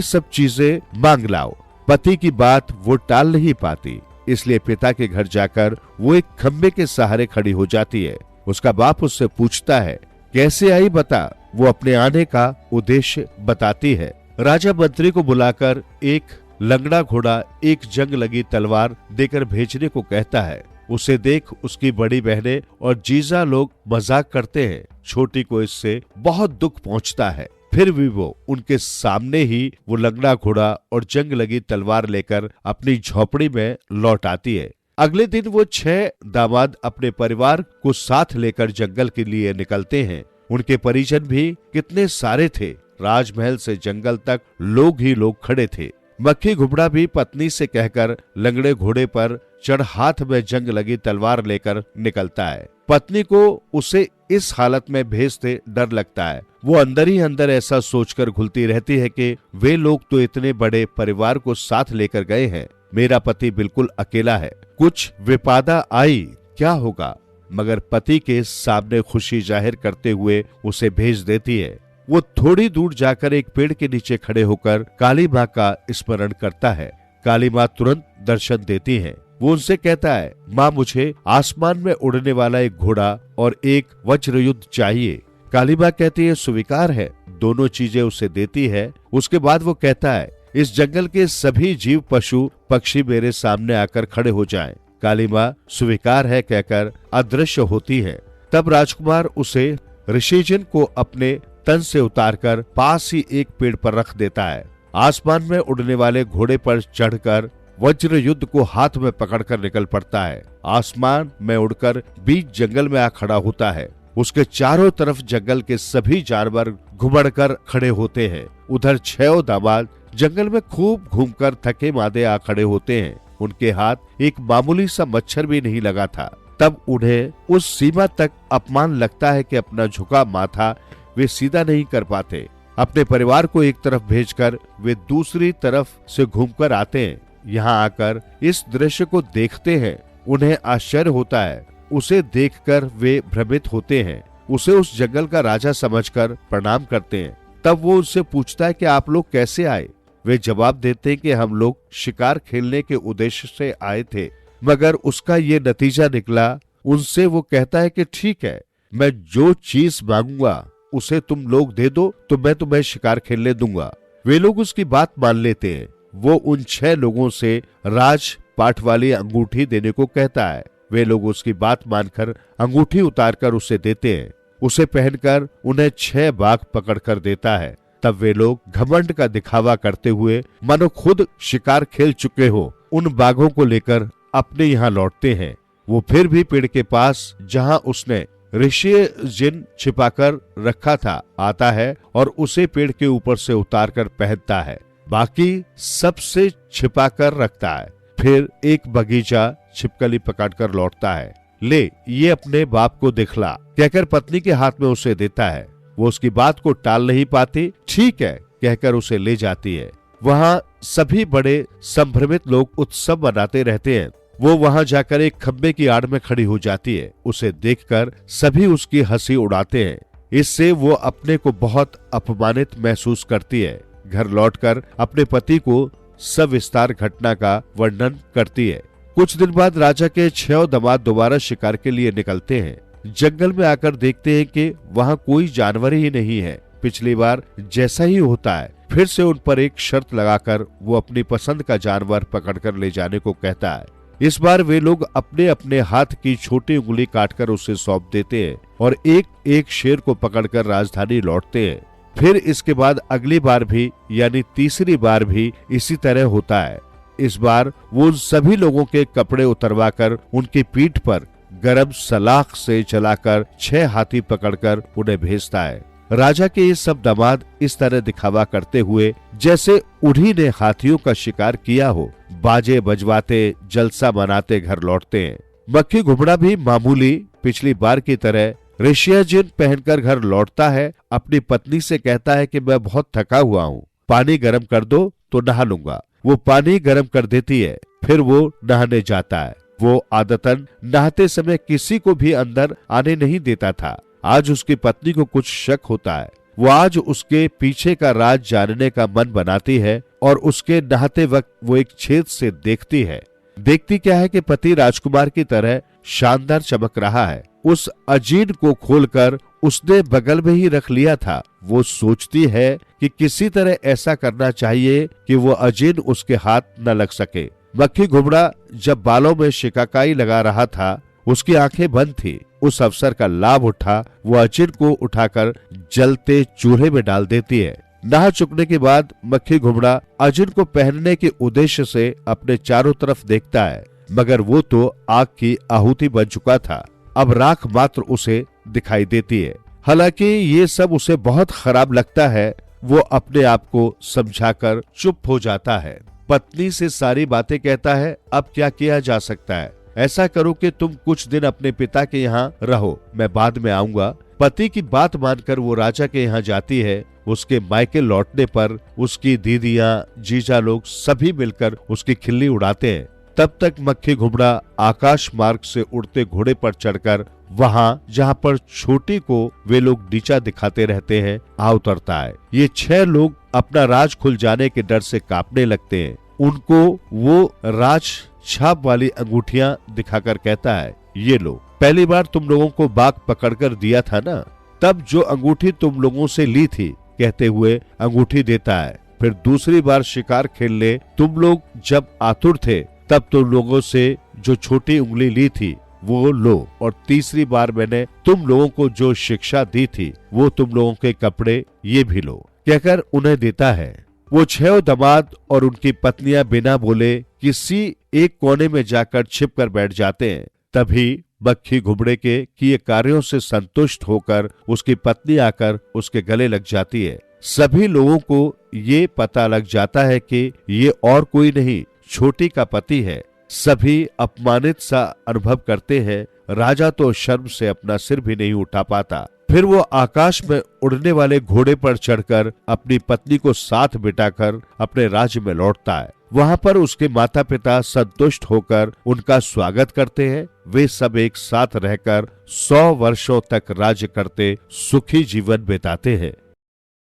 सब चीजें मांग लाओ। पति की बात वो टाल नहीं पाती, इसलिए पिता के घर जाकर वो एक खंबे के सहारे खड़ी हो जाती है। उसका बाप उससे पूछता है, कैसे आई बता। वो अपने आने का उद्देश्य बताती है। राजा मंत्री को बुलाकर एक लंगड़ा घोड़ा, एक जंग लगी तलवार देकर भेजने को कहता है। उसे देख उसकी बड़ी बहनें और जीजा लोग मजाक करते हैं। छोटी को इससे बहुत दुख पहुंचता है। फिर भी वो उनके सामने ही वो लंगड़ा घोड़ा और जंग लगी तलवार लेकर अपनी झोपड़ी में लौट आती है। अगले दिन वो 6 दामाद अपने परिवार को साथ लेकर जंगल के लिए निकलते हैं। उनके परिजन भी कितने सारे थे। राजमहल से जंगल तक लोग ही लोग खड़े थे। मक्खी घुमड़ा भी पत्नी से कहकर लंगड़े घोड़े पर चढ़ हाथ में जंग लगी तलवार लेकर निकलता है। पत्नी को उसे इस हालत में भेजते डर लगता है। वो अंदर ही अंदर ऐसा सोचकर घुलती रहती है कि वे लोग तो इतने बड़े परिवार को साथ लेकर गए हैं, मेरा पति बिल्कुल अकेला है। कुछ विपदा आई क्या होगा? मगर पति के सामने खुशी जाहिर करते हुए उसे भेज देती है। वो थोड़ी दूर जाकर एक पेड़ के नीचे खड़े होकर काली माँ का स्मरण करता है। काली माँ तुरंत दर्शन देती है। वो उनसे कहता है, माँ मुझे आसमान में उड़ने वाला एक घोड़ा और एक वज्रयुद्ध चाहिए। काली माँ कहती है, स्वीकार है। दोनों चीजें उसे देती है। उसके बाद वो कहता है, इस जंगल के सभी जीव पशु पक्षी मेरे सामने आकर खड़े हो जाएं। काली माँ स्वीकार है कहकर अदृश्य होती है। तब राजकुमार उसे ऋषिजन को अपने तन से उतारकर पास ही एक पेड़ पर रख देता है। आसमान में उड़ने वाले घोड़े पर चढ़कर वज्र युद्ध को हाथ में पकड़कर निकल पड़ता है। आसमान में उड़कर बीच जंगल में आ खड़ा होता है। उसके चारों तरफ जंगल के सभी जानवर घुमड़कर खड़े होते हैं। उधर 6 दामाद जंगल में खूब घूमकर थके मादे आ खड़े होते हैं। उनके हाथ एक मामूली सा मच्छर भी नहीं लगा था। तब उन्हें उस सीमा तक अपमान लगता है कि अपना झुका माथा वे सीधा नहीं कर पाते। अपने परिवार को एक तरफ भेजकर वे दूसरी तरफ से घूमकर आते हैं। यहाँ आकर इस दृश्य को देखते हैं, उन्हें आश्चर्य होता है। उसे देखकर वे भ्रमित होते हैं, उसे उस जंगल का राजा समझकर प्रणाम करते हैं। तब वो उससे पूछता है कि आप लोग कैसे आए। वे जवाब देते हैं कि हम लोग शिकार खेलने के उद्देश्य से आए थे, मगर उसका ये नतीजा निकला। उनसे वो कहता है कि ठीक है, मैं जो चीज मांगूंगा उसे तुम लोग दे दो तो मैं तुम्हें शिकार खेलने दूंगा। वे लोग उसकी बात मान लेते हैं। वो उन 6 लोगों से राज पाठ वाली अंगूठी देने को कहता है। वे लोग उसकी बात मानकर अंगूठी उतारकर उसे देते हैं। उसे पहनकर उन्हें 6 बाघ पकड़कर देता है। तब वे लोग घमंड का दिखावा करते हुए मानो खुद शिकार खेल चुके हो, उन बाघों को लेकर अपने यहाँ लौटते हैं। वो फिर भी पेड़ के पास जहाँ उसने ऋषि जिन छिपाकर रखा था आता है और उसे पेड़ के ऊपर से उतारकर पहनता है। बाकी सबसे छिपाकर रखता है। फिर एक बगीचा छिपकली पकड़कर लौटता है। ले, ये अपने बाप को दिखला कहकर पत्नी के हाथ में उसे देता है। वो उसकी बात को टाल नहीं पाती। ठीक है कहकर उसे ले जाती है। वहाँ सभी बड़े संभ्रमित लोग उत्सव मनाते रहते हैं। वो वहां जाकर एक खंबे की आड़ में खड़ी हो जाती है। उसे देखकर सभी उसकी हंसी उड़ाते हैं। इससे वो अपने को बहुत अपमानित महसूस करती है। घर लौटकर अपने पति को सविस्तार घटना का वर्णन करती है। कुछ दिन बाद राजा के 6 दामाद दोबारा शिकार के लिए निकलते हैं। जंगल में आकर देखते हैं कि वहाँ कोई जानवर ही नहीं है। पिछली बार जैसा ही होता है, फिर से उन पर एक शर्त लगाकर वो अपनी पसंद का जानवर पकड़कर ले जाने को कहता है। इस बार वे लोग अपने अपने हाथ की छोटी उंगली काटकर उसे सौंप देते हैं और एक एक शेर को पकड़कर राजधानी लौटते हैं। फिर इसके बाद अगली बार भी यानी तीसरी बार भी इसी तरह होता है। इस बार वो उन सभी लोगों के कपड़े उतरवाकर उनकी पीठ पर गरम सलाख से चलाकर 6 हाथी पकड़कर उन्हें भेजता है। राजा के ये सब दामाद इस तरह दिखावा करते हुए जैसे उन्हीं ने हाथियों का शिकार किया हो, बाजे बजवाते जलसा मनाते घर लौटते हैं। मक्खी घुमड़ा भी मामूली पिछली बार की तरह ऋषियाजिन पहनकर घर लौटता है। अपनी पत्नी से कहता है कि मैं बहुत थका हुआ हूँ, पानी गर्म कर दो तो नहा लूंगा। वो पानी गर्म कर देती है। फिर वो नहाने जाता है। वो आदतन नहाते समय किसी को भी अंदर आने नहीं देता था। आज उसकी पत्नी को कुछ शक होता है। वो आज उसके पीछे का राज जानने का मन बनाती है और उसके नहाते वक्त वो एक छेद से देखती है। देखती क्या है कि पति राजकुमार की तरह शानदार चमक रहा है। उस अजीन को खोलकर उसने बगल में ही रख लिया था। वो सोचती है कि किसी तरह ऐसा करना चाहिए कि वो अजीन उसके हाथ न लग सके। मक्खी घुमड़ा जब बालों में शिकाकाई लगा रहा था, उसकी आंखें बंद थी। उस अवसर का लाभ उठा वो अजीन को उठाकर जलते चूल्हे में डाल देती है। नहा चुकने के बाद मक्खी घुमड़ा अजीन को पहनने के उद्देश्य से अपने चारों तरफ देखता है, मगर वो तो आग की आहुति बन चुका था। अब राख मात्र उसे दिखाई देती है। हालांकि ये सब उसे बहुत खराब लगता है। वो अपने आप को समझाकर चुप हो जाता है। पत्नी से सारी बातें कहता है। अब क्या किया जा सकता है? ऐसा करो कि तुम कुछ दिन अपने पिता के यहाँ रहो, मैं बाद में आऊंगा। पति की बात मानकर वो राजा के यहाँ जाती है। उसके मायके लौटने पर उसकी दीदियां, जीजा लोग सभी मिलकर उसकी खिल्ली उड़ाते हैं। तब तक मक्खी घुमड़ा आकाश मार्ग से उड़ते घोड़े पर चढ़कर वहाँ जहाँ पर छोटी को वे लोग नीचा दिखाते रहते हैं आ उतरता है। ये 6 लोग अपना राज खुल जाने के डर से कांपने लगते हैं। उनको वो राज छाप वाली अंगूठियां दिखाकर कहता है, ये लो, पहली बार तुम लोगों को बाघ पकड़कर दिया था ना, तब जो अंगूठी तुम लोगों से ली थी, कहते हुए अंगूठी देता है। फिर दूसरी बार शिकार खेलने तुम लोग जब आतुर थे, तब तुम लोगों से जो छोटी उंगली ली थी वो लो, और तीसरी बार मैंने तुम लोगों को जो शिक्षा दी थी वो तुम लोगों के कपड़े ये भी लो, कहकर उन्हें देता है। वो 6 दामाद और उनकी पत्नियां बिना बोले किसी एक कोने में जाकर छिप कर बैठ जाते हैं। तभी मक्खी घुमड़े के किए कार्यों से संतुष्ट होकर उसकी पत्नी आकर उसके गले लग जाती है। सभी लोगों को ये पता लग जाता है कि ये और कोई नहीं, छोटी का पति है। सभी अपमानित सा अनुभव करते हैं। राजा तो शर्म से अपना सिर भी नहीं उठा पाता। फिर वो आकाश में उड़ने वाले घोड़े पर चढ़कर अपनी पत्नी को साथ बिठाकर अपने राज्य में लौटता है। वहां पर उसके माता पिता संतुष्ट होकर उनका स्वागत करते हैं। वे सब एक साथ रहकर 100 वर्षों तक राज्य करते सुखी जीवन बिताते हैं।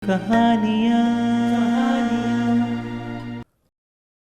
कहानियाँ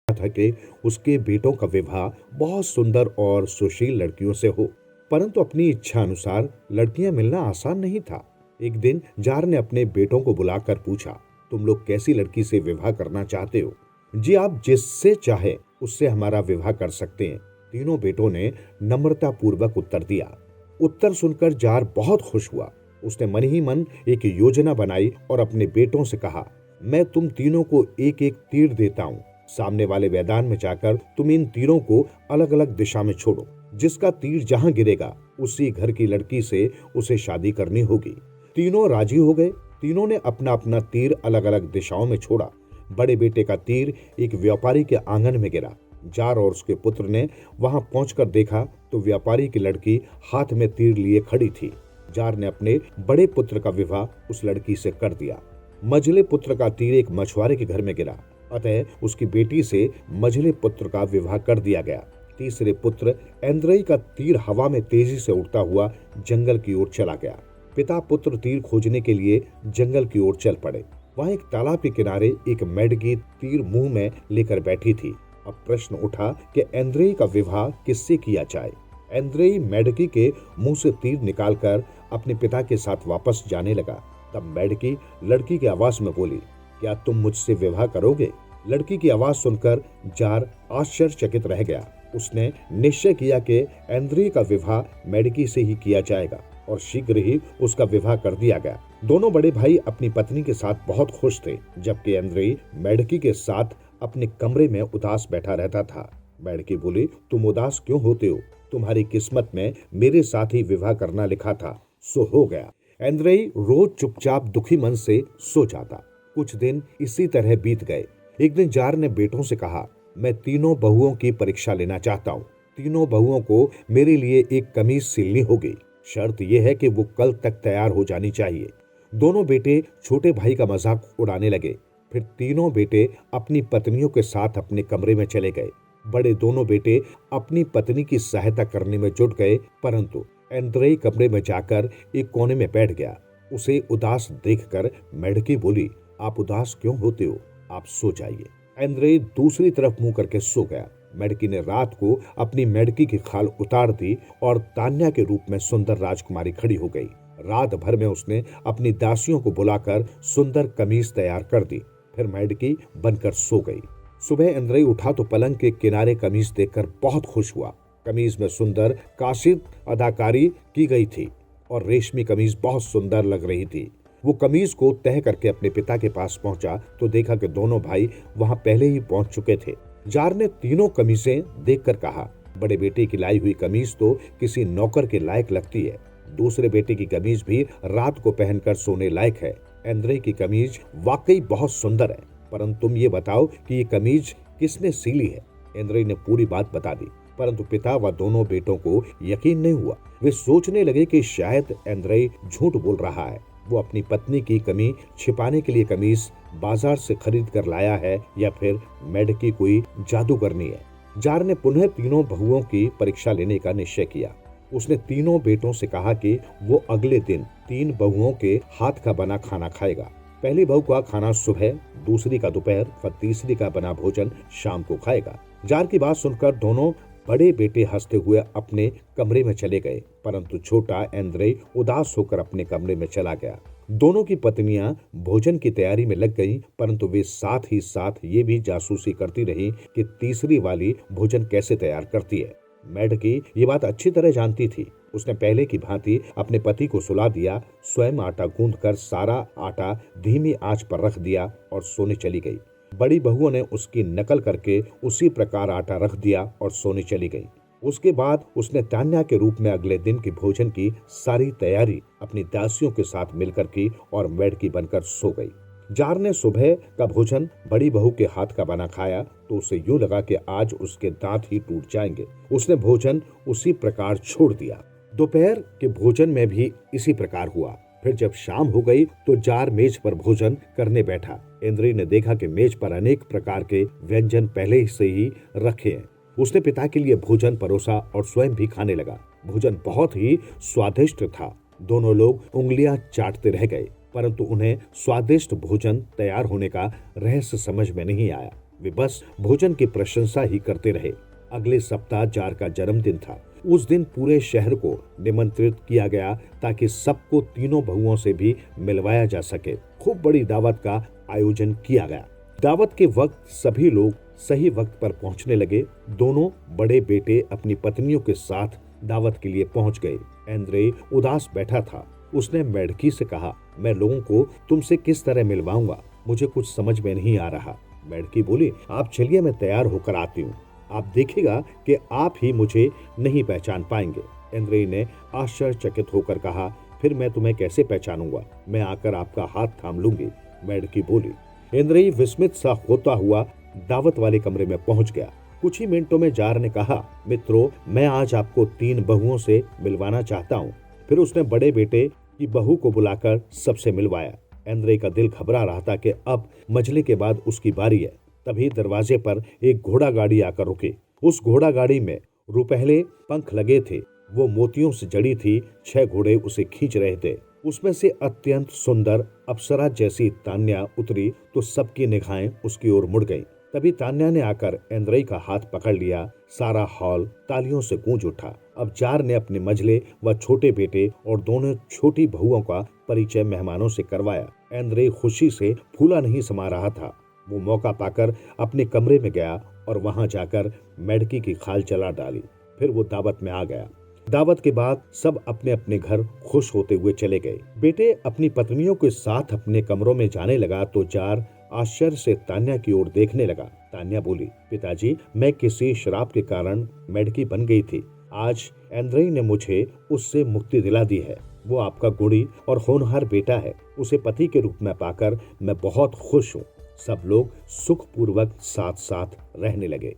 था कि उसके बेटों का विवाह बहुत सुंदर और सुशील लड़कियों से हो, परंतु अपनी इच्छा अनुसार लड़कियां मिलना आसान नहीं था। एक दिन जार ने अपने बेटों को बुलाकर पूछा, तुम लोग कैसी लड़की से विवाह करना चाहते हो? जी, आप जिससे चाहे उससे हमारा विवाह कर सकते हैं। तीनों बेटों ने नम्रता पूर्वक उत्तर दिया। उत्तर सुनकर जार बहुत खुश हुआ। उसने मन ही मन एक योजना बनाई और अपने बेटों से कहा, मैं तुम तीनों को एक एक तीर देता हूँ। सामने वाले मैदान में जाकर तुम इन तीरों को अलग अलग दिशा में छोड़ो। जिसका तीर जहां गिरेगा उसी घर की लड़की से उसे शादी करनी होगी। तीनों राजी हो गए। तीनों ने अपना अपना तीर अलग अलग दिशाओं में छोड़ा। बड़े बेटे का तीर एक व्यापारी के आंगन में गिरा। जार और उसके पुत्र ने वहां पहुंचकर देखा तो व्यापारी की लड़की हाथ में तीर लिए खड़ी थी। जार ने अपने बड़े पुत्र का विवाह उस लड़की से कर दिया। मझले पुत्र का तीर एक मछुआरे के घर में गिरा, अतः उसकी बेटी से मझले पुत्र का विवाह कर दिया गया। तीसरे पुत्र ऐन्द्रई का तीर हवा में तेजी से उड़ता हुआ जंगल की ओर चला गया। पिता पुत्र तीर खोजने के लिए जंगल की ओर चल पड़े। वहां एक तालाब के किनारे एक मेढकी तीर मुंह में लेकर बैठी थी। अब प्रश्न उठा कि ऐन्द्रई का विवाह किससे किया जाए। ऐन्द्रई मेढकी के मुंह से तीर निकालकर अपने पिता के साथ वापस जाने लगा। तब मेढकी लड़की की आवाज में बोली, क्या तुम मुझसे विवाह करोगे? लड़की की आवाज सुनकर जार आश्चर्यचकित रह गया। उसने निश्चय किया कि ऐन्द्रई का विवाह मेढकी से ही किया जाएगा और शीघ्र ही उसका विवाह कर दिया गया। दोनों बड़े भाई अपनी पत्नी के साथ बहुत खुश थे, जबकि ऐन्द्रई मेढकी के साथ अपने कमरे में उदास बैठा रहता था। मेढकी बोली, तुम उदास क्यों होते हो? तुम्हारी किस्मत में मेरे साथ ही विवाह करना लिखा था, सो हो गया। ऐन्द्रई रोज चुपचाप दुखी मन से सो जाता। कुछ दिन इसी तरह बीत गए। एक दिन जार ने बेटों से कहा, मैं तीनों बहुओं की परीक्षा लेना चाहता हूँ। तीनों बहुओं को मेरे लिए एक कमीज सिलनी होगी। शर्त यह है कि वो कल तक तैयार हो जानी चाहिए। दोनों बेटे छोटे भाई का मजाक उड़ाने लगे। फिर तीनों बेटे अपनी पत्नियों के साथ अपने कमरे में चले गए। बड़े दोनों बेटे अपनी पत्नी की सहायता करने में जुट गए, परंतु ऐन्द्रई कमरे में जाकर एक कोने में बैठ गया। उसे उदास देखकर मेढकी बोली, आप उदास क्यों होते हो? आप सो जाइए। ऐन्द्रई दूसरी तरफ मुंह करके सो गया। मेढकी ने रात को अपनी मेढकी की खाल उतार दी और तान्या के रूप में सुंदर राजकुमारी खड़ी हो गई। रात भर में उसने अपनी दासियों को बुलाकर सुंदर कमीज तैयार कर दी। फिर मेढकी बनकर सो गई। सुबह ऐन्द्रई उठा तो पलंग के किनारे कमीज देखकर बहुत खुश हुआ। कमीज में सुंदर काशिद अदाकारी की गई थी और रेशमी कमीज बहुत सुंदर लग रही थी। वो कमीज को तह करके अपने पिता के पास पहुंचा तो देखा कि दोनों भाई वहां पहले ही पहुंच चुके थे। जार ने तीनों कमीजें देखकर कहा, बड़े बेटे की लाई हुई कमीज तो किसी नौकर के लायक लगती है। दूसरे बेटे की कमीज भी रात को पहनकर सोने लायक है। ऐन्द्रई की कमीज वाकई बहुत सुंदर है, परंतु तुम ये बताओ कि ये कमीज किसने सिली है? ऐन्द्रई ने पूरी बात बता दी, परंतु पिता व दोनों बेटों को यकीन नहीं हुआ। वे सोचने लगे कि शायद ऐन्द्रई झूठ बोल रहा है। वो अपनी पत्नी की कमी छिपाने के लिए कमीज बाजार से खरीद कर लाया है या फिर मेढकी कोई जादू करनी है। जार ने पुनः तीनों बहुओं की परीक्षा लेने का निश्चय किया। उसने तीनों बेटों से कहा कि वो अगले दिन 3 बहुओं के हाथ का बना खाना खाएगा। पहली बहू का खाना सुबह, दूसरी का दोपहर व तीसरी का बना भोजन शाम को खाएगा। जार की बात सुनकर दोनों बड़े बेटे हंसते हुए अपने कमरे में चले गए, परंतु छोटा ऐन्द्रई उदास होकर अपने कमरे में चला गया। दोनों की पत्नियां भोजन की तैयारी में लग गईं, परंतु वे साथ ही साथ ये भी जासूसी करती रहीं कि तीसरी वाली भोजन कैसे तैयार करती है। मेढकी ये बात अच्छी तरह जानती थी। उसने पहले की भांति अपने पति को सुला दिया, स्वयं आटा गूंथकर सारा आटा धीमी आंच पर रख दिया और सोने चली गई। बड़ी बहुओं ने उसकी नकल करके उसी प्रकार आटा रख दिया और सोने चली गई। उसके बाद उसने तान्या के रूप में अगले दिन की भोजन की सारी तैयारी अपनी दासियों के साथ मिलकर की और मेढकी बनकर सो गई। जार ने सुबह का भोजन बड़ी बहू के हाथ का बना खाया तो उसे यूं लगा कि आज उसके दांत ही टूट जाएंगे। उसने भोजन उसी प्रकार छोड़ दिया। दोपहर के भोजन में भी इसी प्रकार हुआ। फिर जब शाम हो गई तो जार मेज पर भोजन करने बैठा। इंद्री ने देखा कि मेज पर अनेक प्रकार के व्यंजन पहले से ही रखे हैं। उसने पिता के लिए भोजन परोसा और स्वयं भी खाने लगा। भोजन बहुत ही स्वादिष्ट था। दोनों लोग उंगलियां चाटते रह गए, परंतु उन्हें स्वादिष्ट भोजन तैयार होने का रहस्य समझ में नहीं आया। वे बस भोजन की प्रशंसा ही करते रहे। अगले सप्ताह जार का जन्मदिन था। उस दिन पूरे शहर को निमंत्रित किया गया ताकि सबको तीनों बहुओं से भी मिलवाया जा सके। खूब बड़ी दावत का आयोजन किया गया। दावत के वक्त सभी लोग सही वक्त पर पहुंचने लगे। दोनों बड़े बेटे अपनी पत्नियों के साथ दावत के लिए पहुंच गए। एंद्रे उदास बैठा था। उसने मेढकी से कहा, मैं लोगों को तुमसे किस तरह मिलवाऊंगा, मुझे कुछ समझ में नहीं आ रहा। मेढकी बोली, आप चलिए, मैं तैयार होकर आती हूँ। आप देखेगा कि आप ही मुझे नहीं पहचान पाएंगे। एंद्रे ने आश्चर्यचकित होकर कहा, फिर मैं तुम्हें कैसे पहचानूंगा, मैं आकर आपका हाथ थाम लूंगी। मेढकी बोली। एंद्रे विस्मित सा होता हुआ दावत वाले कमरे में पहुंच गया। कुछ ही मिनटों में जार ने कहा, मित्रों, मैं आज आपको 3 बहुओं से मिलवाना चाहता हूँ। फिर उसने बड़े बेटे की बहू को बुलाकर सबसे मिलवाया। एंद्रे का दिल घबरा रहा था कि अब मजले के बाद उसकी बारी है। तभी दरवाजे पर एक घोड़ा गाड़ी आकर रुकी। उस घोड़ा गाड़ी में रुपहले पंख लगे थे। वो मोतियों से जड़ी थी। 6 घोड़े उसे खींच रहे थे। उसमें से अत्यंत सुंदर अप्सरा जैसी तान्या उतरी तो सबकी निगाहें उसकी ओर मुड़ गईं। तभी तान्या ने आकर एंद्रे का हाथ पकड़ लिया। सारा हॉल तालियों से गूंज उठा। अब जार ने अपने मझले व छोटे बेटे और दोनों छोटी बहुओं का परिचय मेहमानों से करवाया। एंद्रे खुशी से फूला नहीं समा रहा था। वो मौका पाकर अपने कमरे में गया और वहां जाकर मेढकी की खाल चला डाली। फिर वो दावत में आ गया। दावत के बाद सब अपने अपने घर खुश होते हुए चले गए। बेटे अपनी पत्नियों के साथ अपने कमरों में जाने लगा तो जार आश्चर्य से तान्या की ओर देखने लगा। तान्या बोली, पिताजी, मैं किसी शराब के कारण मेढकी बन गई थी। आज एंद्रे ने मुझे उससे मुक्ति दिला दी है। वो आपका गुणी और होनहार बेटा है। उसे पति के रूप में पाकर मैं बहुत खुश हूँ। सब लोग सुखपूर्वक साथ साथ रहने लगे।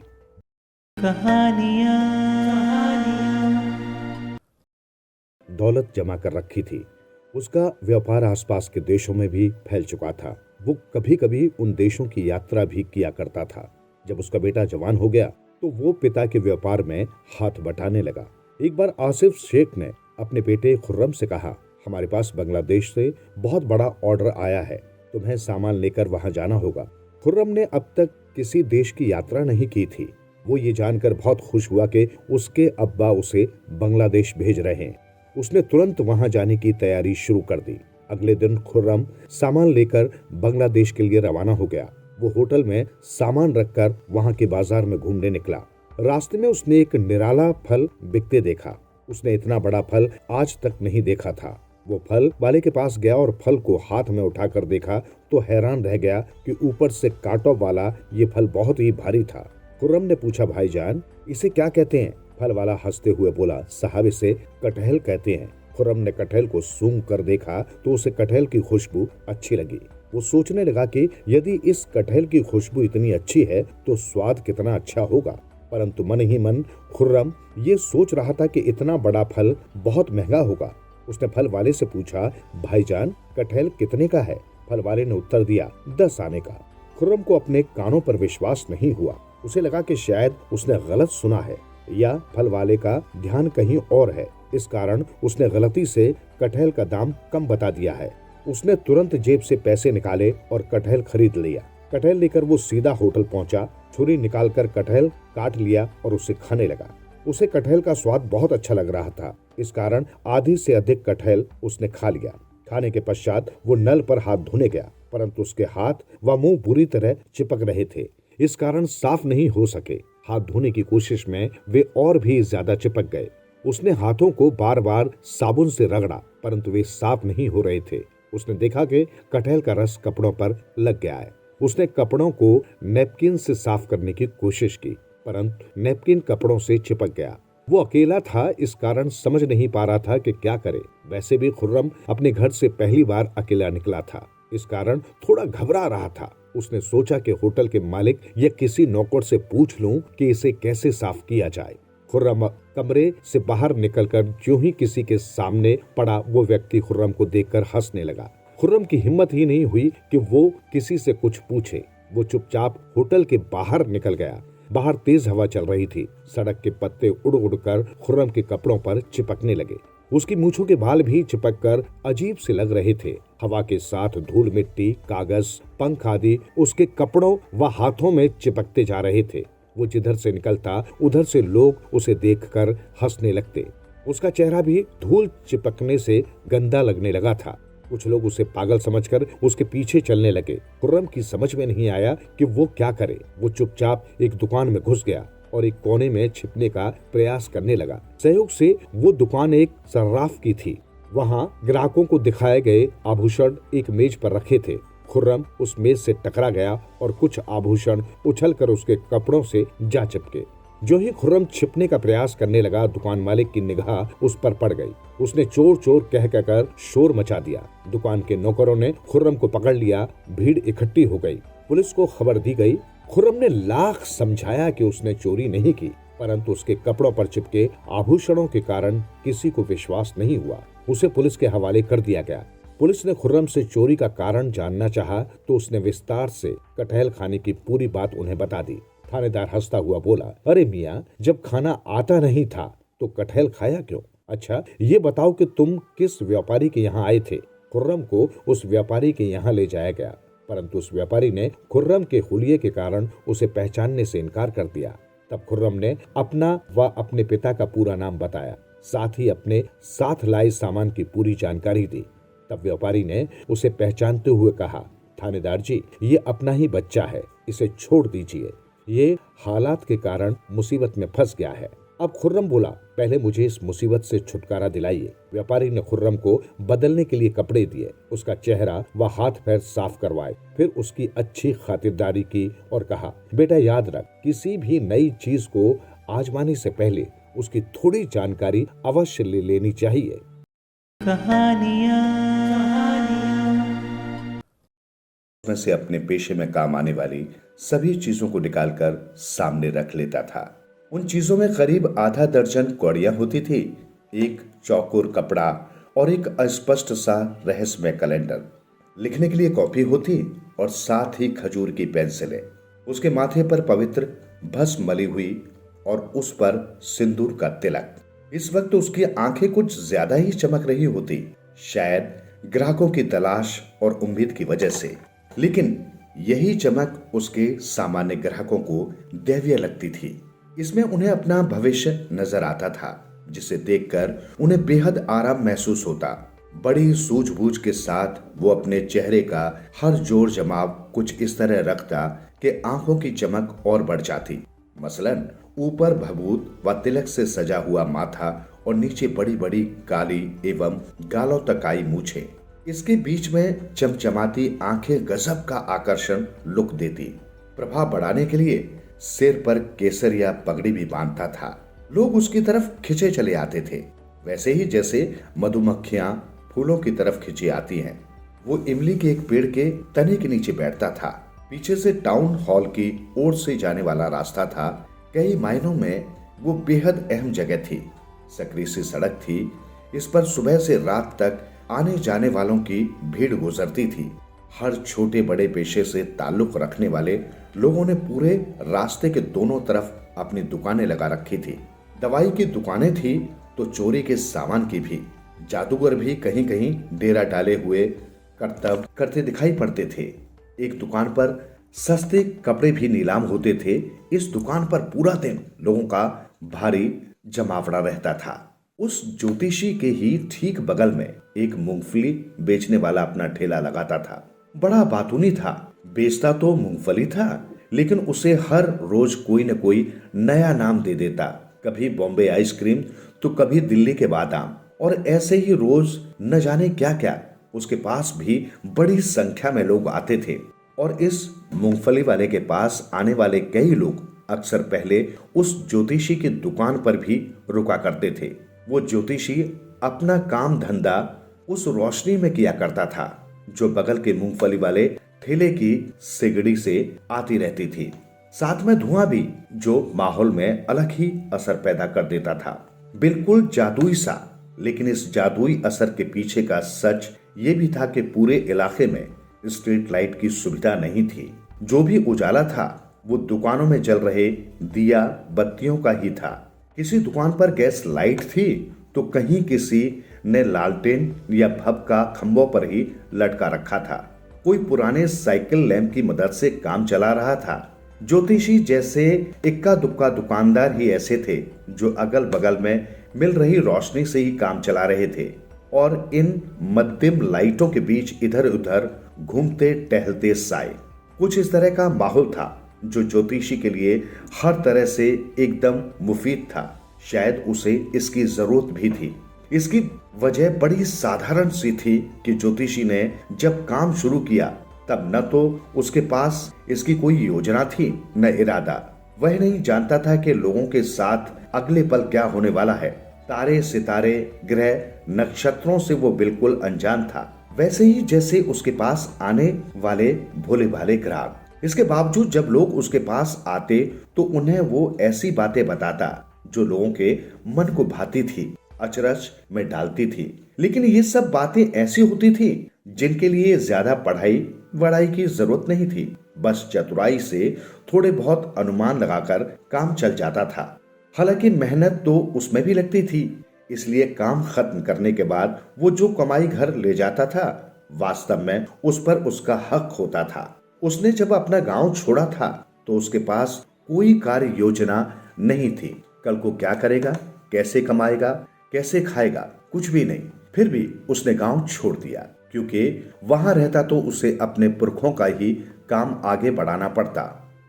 कहानियाँ दौलत जमा कर रखी थी। उसका व्यापार आसपास के देशों में भी फैल चुका था। वो कभी कभी उन देशों की यात्रा भी किया करता था। जब उसका बेटा जवान हो गया तो वो पिता के व्यापार में हाथ बटाने लगा। एक बार आसिफ शेख ने अपने बेटे खुर्रम से कहा, हमारे पास बांग्लादेश से बहुत बड़ा ऑर्डर आया है, तुम्हें सामान लेकर वहां जाना होगा। खुर्रम ने अब तक किसी देश की यात्रा नहीं की थी। वो ये जानकर बहुत खुश हुआ कि उसके अब्बा उसे बांग्लादेश भेज रहे हैं। उसने तुरंत वहां जाने की तैयारी शुरू कर दी। अगले दिन खुर्रम सामान लेकर बांग्लादेश के लिए रवाना हो गया। वो होटल में सामान रखकर वहां के बाजार में घूमने निकला। रास्ते में उसने एक निराला फल बिकते देखा। उसने इतना बड़ा फल आज तक नहीं देखा था। वो फल वाले के पास गया और फल को हाथ में उठाकर देखा तो हैरान रह गया कि ऊपर से कांटों वाला ये फल बहुत ही भारी था। खुर्रम ने पूछा, भाईजान, इसे क्या कहते हैं? फल वाला हंसते हुए बोला, साहब, इसे कटहल कहते हैं। खुर्रम ने कटहल को सूंघ कर देखा तो उसे कटहल की खुशबू अच्छी लगी। वो सोचने लगा कि यदि इस कटहल की खुशबू इतनी अच्छी है तो स्वाद कितना अच्छा होगा। परंतु मन ही मन खुर्रम ये सोच रहा था कि इतना बड़ा फल बहुत महंगा होगा। उसने फल वाले से पूछा, भाईजान, कटहल कितने का है? फल वाले ने उत्तर दिया, 10 आने का। खुर्रम को अपने कानों पर विश्वास नहीं हुआ। उसे लगा कि शायद उसने गलत सुना है या फल वाले का ध्यान कहीं और है। इस कारण उसने गलती से कटहल का दाम कम बता दिया है। उसने तुरंत जेब से पैसे निकाले और कटहल खरीद लिया। कटहल लेकर वो सीधा होटल पहुंचा। छुरी निकालकर कटहल काट लिया और उसे खाने लगा। उसे कटहल का स्वाद बहुत अच्छा लग रहा था। इस कारण आधी से अधिक कटहल उसने खा लिया। खाने के पश्चात वो नल पर हाथ धोने गया, परंतु उसके हाथ व मुंह बुरी तरह चिपक रहे थे। इस कारण साफ नहीं हो सके। हाथ धोने की कोशिश में वे और भी ज्यादा चिपक गए। उसने हाथों को बार बार साबुन से रगड़ा, परंतु वे साफ नहीं हो रहे थे। उसने देखा कि कटहल का रस कपड़ों पर लग गया है। उसने कपड़ों को नैपकिन से साफ करने की कोशिश की, परंतु नैपकिन कपड़ों से चिपक गया। वो अकेला था, इस कारण समझ नहीं पा रहा था कि क्या करे। वैसे भी खुर्रम अपने घर से पहली बार अकेला निकला था, इस कारण थोड़ा घबरा रहा था। उसने सोचा कि होटल के मालिक या किसी नौकर से पूछ लूं कि इसे कैसे साफ किया जाए। खुर्रम कमरे से बाहर निकलकर जो ही किसी के सामने पड़ा, वो व्यक्ति खुर्रम को देखकर हंसने लगा। खुर्रम की हिम्मत ही नहीं हुई कि वो किसी से कुछ पूछे। वो चुपचाप होटल के बाहर निकल गया। बाहर तेज हवा चल रही थी। सड़क के पत्ते उड़ उड़कर खुर्रम के कपड़ों पर चिपकने लगे। उसकी मूंछों के बाल भी चिपककर अजीब से लग रहे थे। हवा के साथ धूल मिट्टी, कागज, पंख आदि उसके कपड़ों व हाथों में चिपकते जा रहे थे। वो जिधर से निकलता उधर से लोग उसे देखकर हंसने लगते। उसका चेहरा भी धूल चिपकने से गंदा लगने लगा था। कुछ लोग उसे पागल समझकर उसके पीछे चलने लगे। खुर्रम की समझ में नहीं आया कि वो क्या करे। वो चुपचाप एक दुकान में घुस गया और एक कोने में छिपने का प्रयास करने लगा। संयोग से वो दुकान एक सर्राफ की थी। वहाँ ग्राहकों को दिखाए गए आभूषण एक मेज पर रखे थे। खुर्रम उस मेज से टकरा गया और कुछ आभूषण उछलकर उसके कपड़ों से जा चिपके। जो ही खुर्रम छिपने का प्रयास करने लगा, दुकान मालिक की निगाह उस पर पड़ गई। उसने चोर चोर कह कहकर शोर मचा दिया। दुकान के नौकरों ने खुर्रम को पकड़ लिया। भीड़ इकट्ठी हो गई। पुलिस को खबर दी गई। खुर्रम ने लाख समझाया कि उसने चोरी नहीं की, परंतु उसके कपड़ों पर चिपके आभूषणों के कारण किसी को विश्वास नहीं हुआ। उसे पुलिस के हवाले कर दिया गया। पुलिस ने खुर्रम से चोरी का कारण जानना चाहा तो उसने विस्तार से कटहल खाने की पूरी बात उन्हें बता दी। थानेदार हंसता हुआ बोला, अरे मियाँ, जब खाना आता नहीं था तो कटहल खाया क्यों? अच्छा ये बताओ कि तुम किस व्यापारी के यहाँ आए थे? खुर्रम को उस व्यापारी के यहाँ ले जाया गया, परंतु उस व्यापारी ने खुर्रम के हुलिये के कारण उसे पहचानने से इनकार कर दिया। तब खुर्रम ने अपना व अपने पिता का पूरा नाम बताया, साथ ही अपने साथ लाए सामान की पूरी जानकारी दी। तब व्यापारी ने उसे पहचानते हुए कहा, थानेदार जी, ये अपना ही बच्चा है, इसे छोड़ दीजिए, ये हालात के कारण मुसीबत में फंस गया है। अब खुर्रम बोला, पहले मुझे इस मुसीबत से छुटकारा दिलाइए। व्यापारी ने खुर्रम को बदलने के लिए कपड़े दिए, उसका चेहरा व हाथ पैर साफ करवाए, फिर उसकी अच्छी खातिरदारी की और कहा, बेटा याद रख, किसी भी नई चीज को आजमाने से पहले उसकी थोड़ी जानकारी अवश्य ले लेनी चाहिए। में से अपने पेशे में काम आने वाली सभी चीजों को निकालकर सामने रख लेता था। उन चीजों में करीब आधा दर्जन कौड़ियां होती थी, एक चौकोर कपड़ा और एक अस्पष्ट सा रहस्यमय कैलेंडर, लिखने के लिए कॉपी होती और साथ ही खजूर की पेंसिलें। उसके माथे पर पवित्र भस्म मली हुई और उस पर सिंदूर का तिलक। इस वक्त उसकी आंखें कुछ ज्यादा ही चमक रही होती, शायद ग्राहकों की तलाश और उम्मीद की वजह से। लेकिन यही चमक उसके सामान्य ग्राहकों को दैवीय लगती थी। इसमें उन्हें अपना भविष्य नजर आता था, जिसे देखकर उन्हें बेहद आराम महसूस होता। बड़ी सूझबूझ के साथ वो अपने चेहरे का हर जोर जमाव कुछ इस तरह रखता कि आंखों की चमक और बढ़ जाती। मसलन ऊपर भभूत व तिलक से सजा हुआ माथा और नीचे बड़ी बड़ी काली एवं गालों तक आई मूछें। इसके बीच में चमचमाती आंखें गजब का आकर्षण लुक देती। प्रभाव बढ़ाने के लिए सिर पर केसर या पगड़ी भी बांधता था। लोग उसकी तरफ खिंचे चले आते थे, वैसे ही जैसे मधुमक्खियां फूलों की तरफ खिंची आती हैं। वो इमली के एक पेड़ के तने के नीचे बैठता था। पीछे से टाउन हॉल की ओर से जाने वाला रास्ता था। कई मायनों में वो बेहद अहम जगह थी। सकरी सी सड़क थी। इस पर सुबह से रात तक आने जाने वालों की भीड़ गुजरती थी। हर छोटे बड़े पेशे से ताल्लुक रखने वाले लोगों ने पूरे रास्ते के दोनों तरफ अपनी दुकानें लगा रखी थी। दवाई की दुकानें थी तो चोरी के सामान की भी। जादूगर भी कहीं कहीं डेरा डाले हुए करतब करते दिखाई पड़ते थे। एक दुकान पर सस्ते कपड़े भी नीलाम होते थे। इस दुकान पर पूरा दिन लोगों का भारी जमावड़ा रहता था। उस ज्योतिषी के ही ठीक बगल में एक मूंगफली बेचने वाला अपना ठेला लगाता था। बड़ा बातूनी था। बेचता तो मूंगफली था, लेकिन उसे हर रोज कोई न कोई नया नाम दे देता। कभी बॉम्बे आइसक्रीम तो कभी दिल्ली के बादाम, और ऐसे ही रोज न जाने क्या क्या। उसके पास भी बड़ी संख्या में लोग आते थे और इस मूंगफली वाले के पास आने वाले कई लोग अक्सर पहले उस ज्योतिषी की दुकान पर भी रुका करते थे। वो ज्योतिषी अपना काम धंधा उस रोशनी में किया करता था जो बगल के मूंगफली वाले ठेले की सिगड़ी से आती रहती थी। साथ में धुआं भी, जो माहौल में अलग ही असर पैदा कर देता था, बिल्कुल जादुई सा। लेकिन इस जादुई असर के पीछे का सच ये भी था कि पूरे इलाके में स्ट्रीट लाइट की सुविधा नहीं थी। जो भी उजाला था वो दुकानों में जल रहे दिया बत्तियों का ही था। किसी दुकान पर गैस लाइट थी तो कहीं किसी ने लालटेन या भब का खंभों पर ही लटका रखा था। कोई पुराने साइकिल लैंप की मदद से काम चला रहा था। ज्योतिषी जैसे इक्का दुक्का दुकानदार ही ऐसे थे जो अगल बगल में मिल रही रोशनी से ही काम चला रहे थे और इन मध्यम लाइटों के बीच इधर उधर घूमते टहलते साए। कुछ इस तरह का माहौल था जो ज्योतिषी के लिए हर तरह से एकदम मुफीद था। शायद उसे इसकी जरूरत भी थी। इसकी वजह बड़ी साधारण सी थी कि ज्योतिषी ने जब काम शुरू किया तब न तो उसके पास इसकी कोई योजना थी न इरादा। वह नहीं जानता था कि लोगों के साथ अगले पल क्या होने वाला है। तारे सितारे ग्रह नक्षत्रों से वो बिल्कुल अनजान था, वैसे ही जैसे उसके पास आने वाले भोले भाले ग्राहक। इसके बावजूद जब लोग उसके पास आते तो उन्हें वो ऐसी बातें बताता जो लोगों के मन को भाती थी, अचरज में डालती थी। लेकिन ये सब बातें ऐसी होती थी जिनके लिए ज्यादा पढ़ाई वढ़ाई की जरूरत नहीं थी। बस चतुराई से थोड़े बहुत अनुमान लगाकर काम चल जाता था। हालांकि मेहनत तो उसमें भी लगती थी, इसलिए काम खत्म करने के बाद वो जो कमाई घर ले जाता था वास्तव में उस पर उसका हक होता था। उसने जब अपना गांव छोड़ा था तो उसके पास कोई कार्य योजना नहीं थी। कल को क्या करेगा, कैसे कमाएगा, कैसे खाएगा, कुछ भी नहीं। फिर भी उसने गांव छोड़ दिया क्योंकि वहां रहता तो उसे अपने पुरखों का ही काम आगे बढ़ाना पड़ता,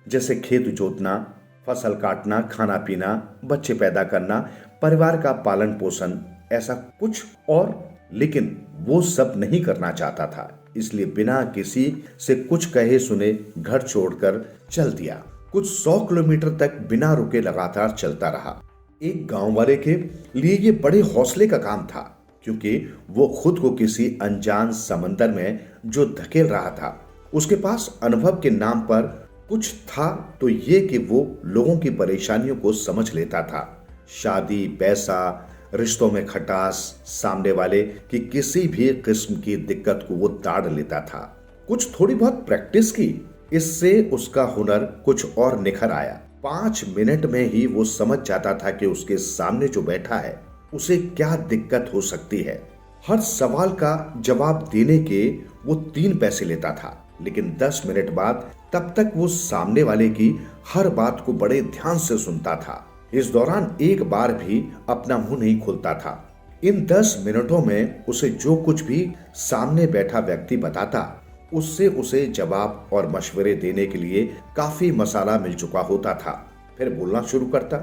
जैसे खेत जोतना, फसल काटना, खाना पीना, बच्चे पैदा करना, परिवार का पालन पोषण, ऐसा कुछ और। लेकिन वो सब नहीं करना चाहता था, इसलिए बिना किसी से कुछ कहे सुने घर छोड़कर चल दिया। कुछ 100 किलोमीटर तक बिना रुके लगातार चलता रहा। एक गांव वाले के लिए ये बड़े हौसले का काम था क्योंकि वो खुद को किसी अनजान समंदर में जो धकेल रहा था। उसके पास अनुभव के नाम पर कुछ था तो ये कि वो लोगों की परेशानियों को समझ लेता था। शादी, पैसा, रिश्तों में खटास, सामने वाले की किसी भी किस्म की दिक्कत को वो ताड़ लेता था। कुछ थोड़ी बहुत प्रैक्टिस की, इससे उसका हुनर कुछ और निखर आया। 5 मिनट में ही वो समझ जाता था कि उसके सामने जो बैठा है उसे क्या दिक्कत हो सकती है। हर सवाल का जवाब देने के वो 3 पैसे लेता था, लेकिन 10 मिनट बाद तब तक वो सामने वाले की हर बात को बड़े ध्यान से सुनता था। इस दौरान एक बार भी अपना मुंह नहीं खोलता था। इन 10 मिनटों में उसे जो कुछ भी सामने बैठा व्यक्ति बताता उससे उसे जवाब और मशवरे देने के लिए काफी मसाला मिल चुका होता था। फिर बोलना शुरू करता,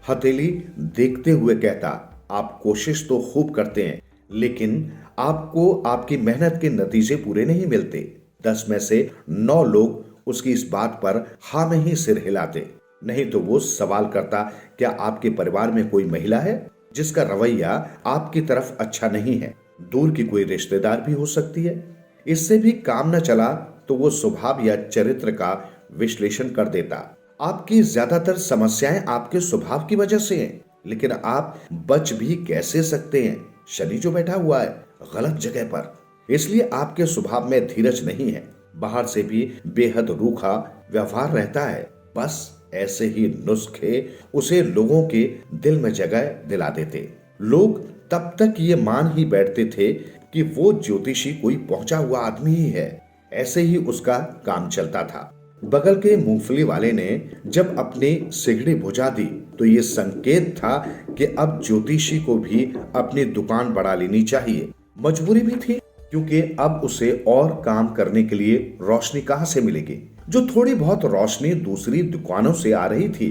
हथेली देखते हुए कहता, आप कोशिश तो खूब करते हैं लेकिन आपको आपकी मेहनत के नतीजे पूरे नहीं मिलते। 10 में से 9 लोग उसकी इस बात पर हाँ में ही सिर हिलाते। नहीं तो वो सवाल करता, क्या आपके परिवार में कोई महिला है जिसका रवैया आपकी तरफ अच्छा नहीं है? दूर की कोई रिश्तेदार भी हो सकती है। इससे भी काम न चला तो वो स्वभाव या चरित्र का विश्लेषण कर देता। आपकी ज्यादातर समस्याएं आपके स्वभाव की वजह से हैं, लेकिन आप बच भी कैसे सकते हैं? शनि जो बैठा हुआ है गलत जगह पर, इसलिए आपके स्वभाव में धीरज नहीं है। बाहर से भी बेहद रूखा व्यवहार रहता है। बस ऐसे ही नुस्खे उसे लोगों के दिल में जगह दिला देते। लोग तब तक ये मान ही बैठते थे कि वो ज्योतिषी कोई पहुंचा हुआ आदमी ही है। ऐसे ही उसका काम चलता था। बगल के मूंगफली वाले ने जब अपनी सिगड़ी बुझा दी तो ये संकेत था कि अब ज्योतिषी को भी अपनी दुकान बढ़ा लेनी चाहिए। मजबूरी भी थी क्योंकि अब उसे और काम करने के लिए रोशनी कहां से मिलेगी। जो थोड़ी बहुत रोशनी दूसरी दुकानों से आ रही थी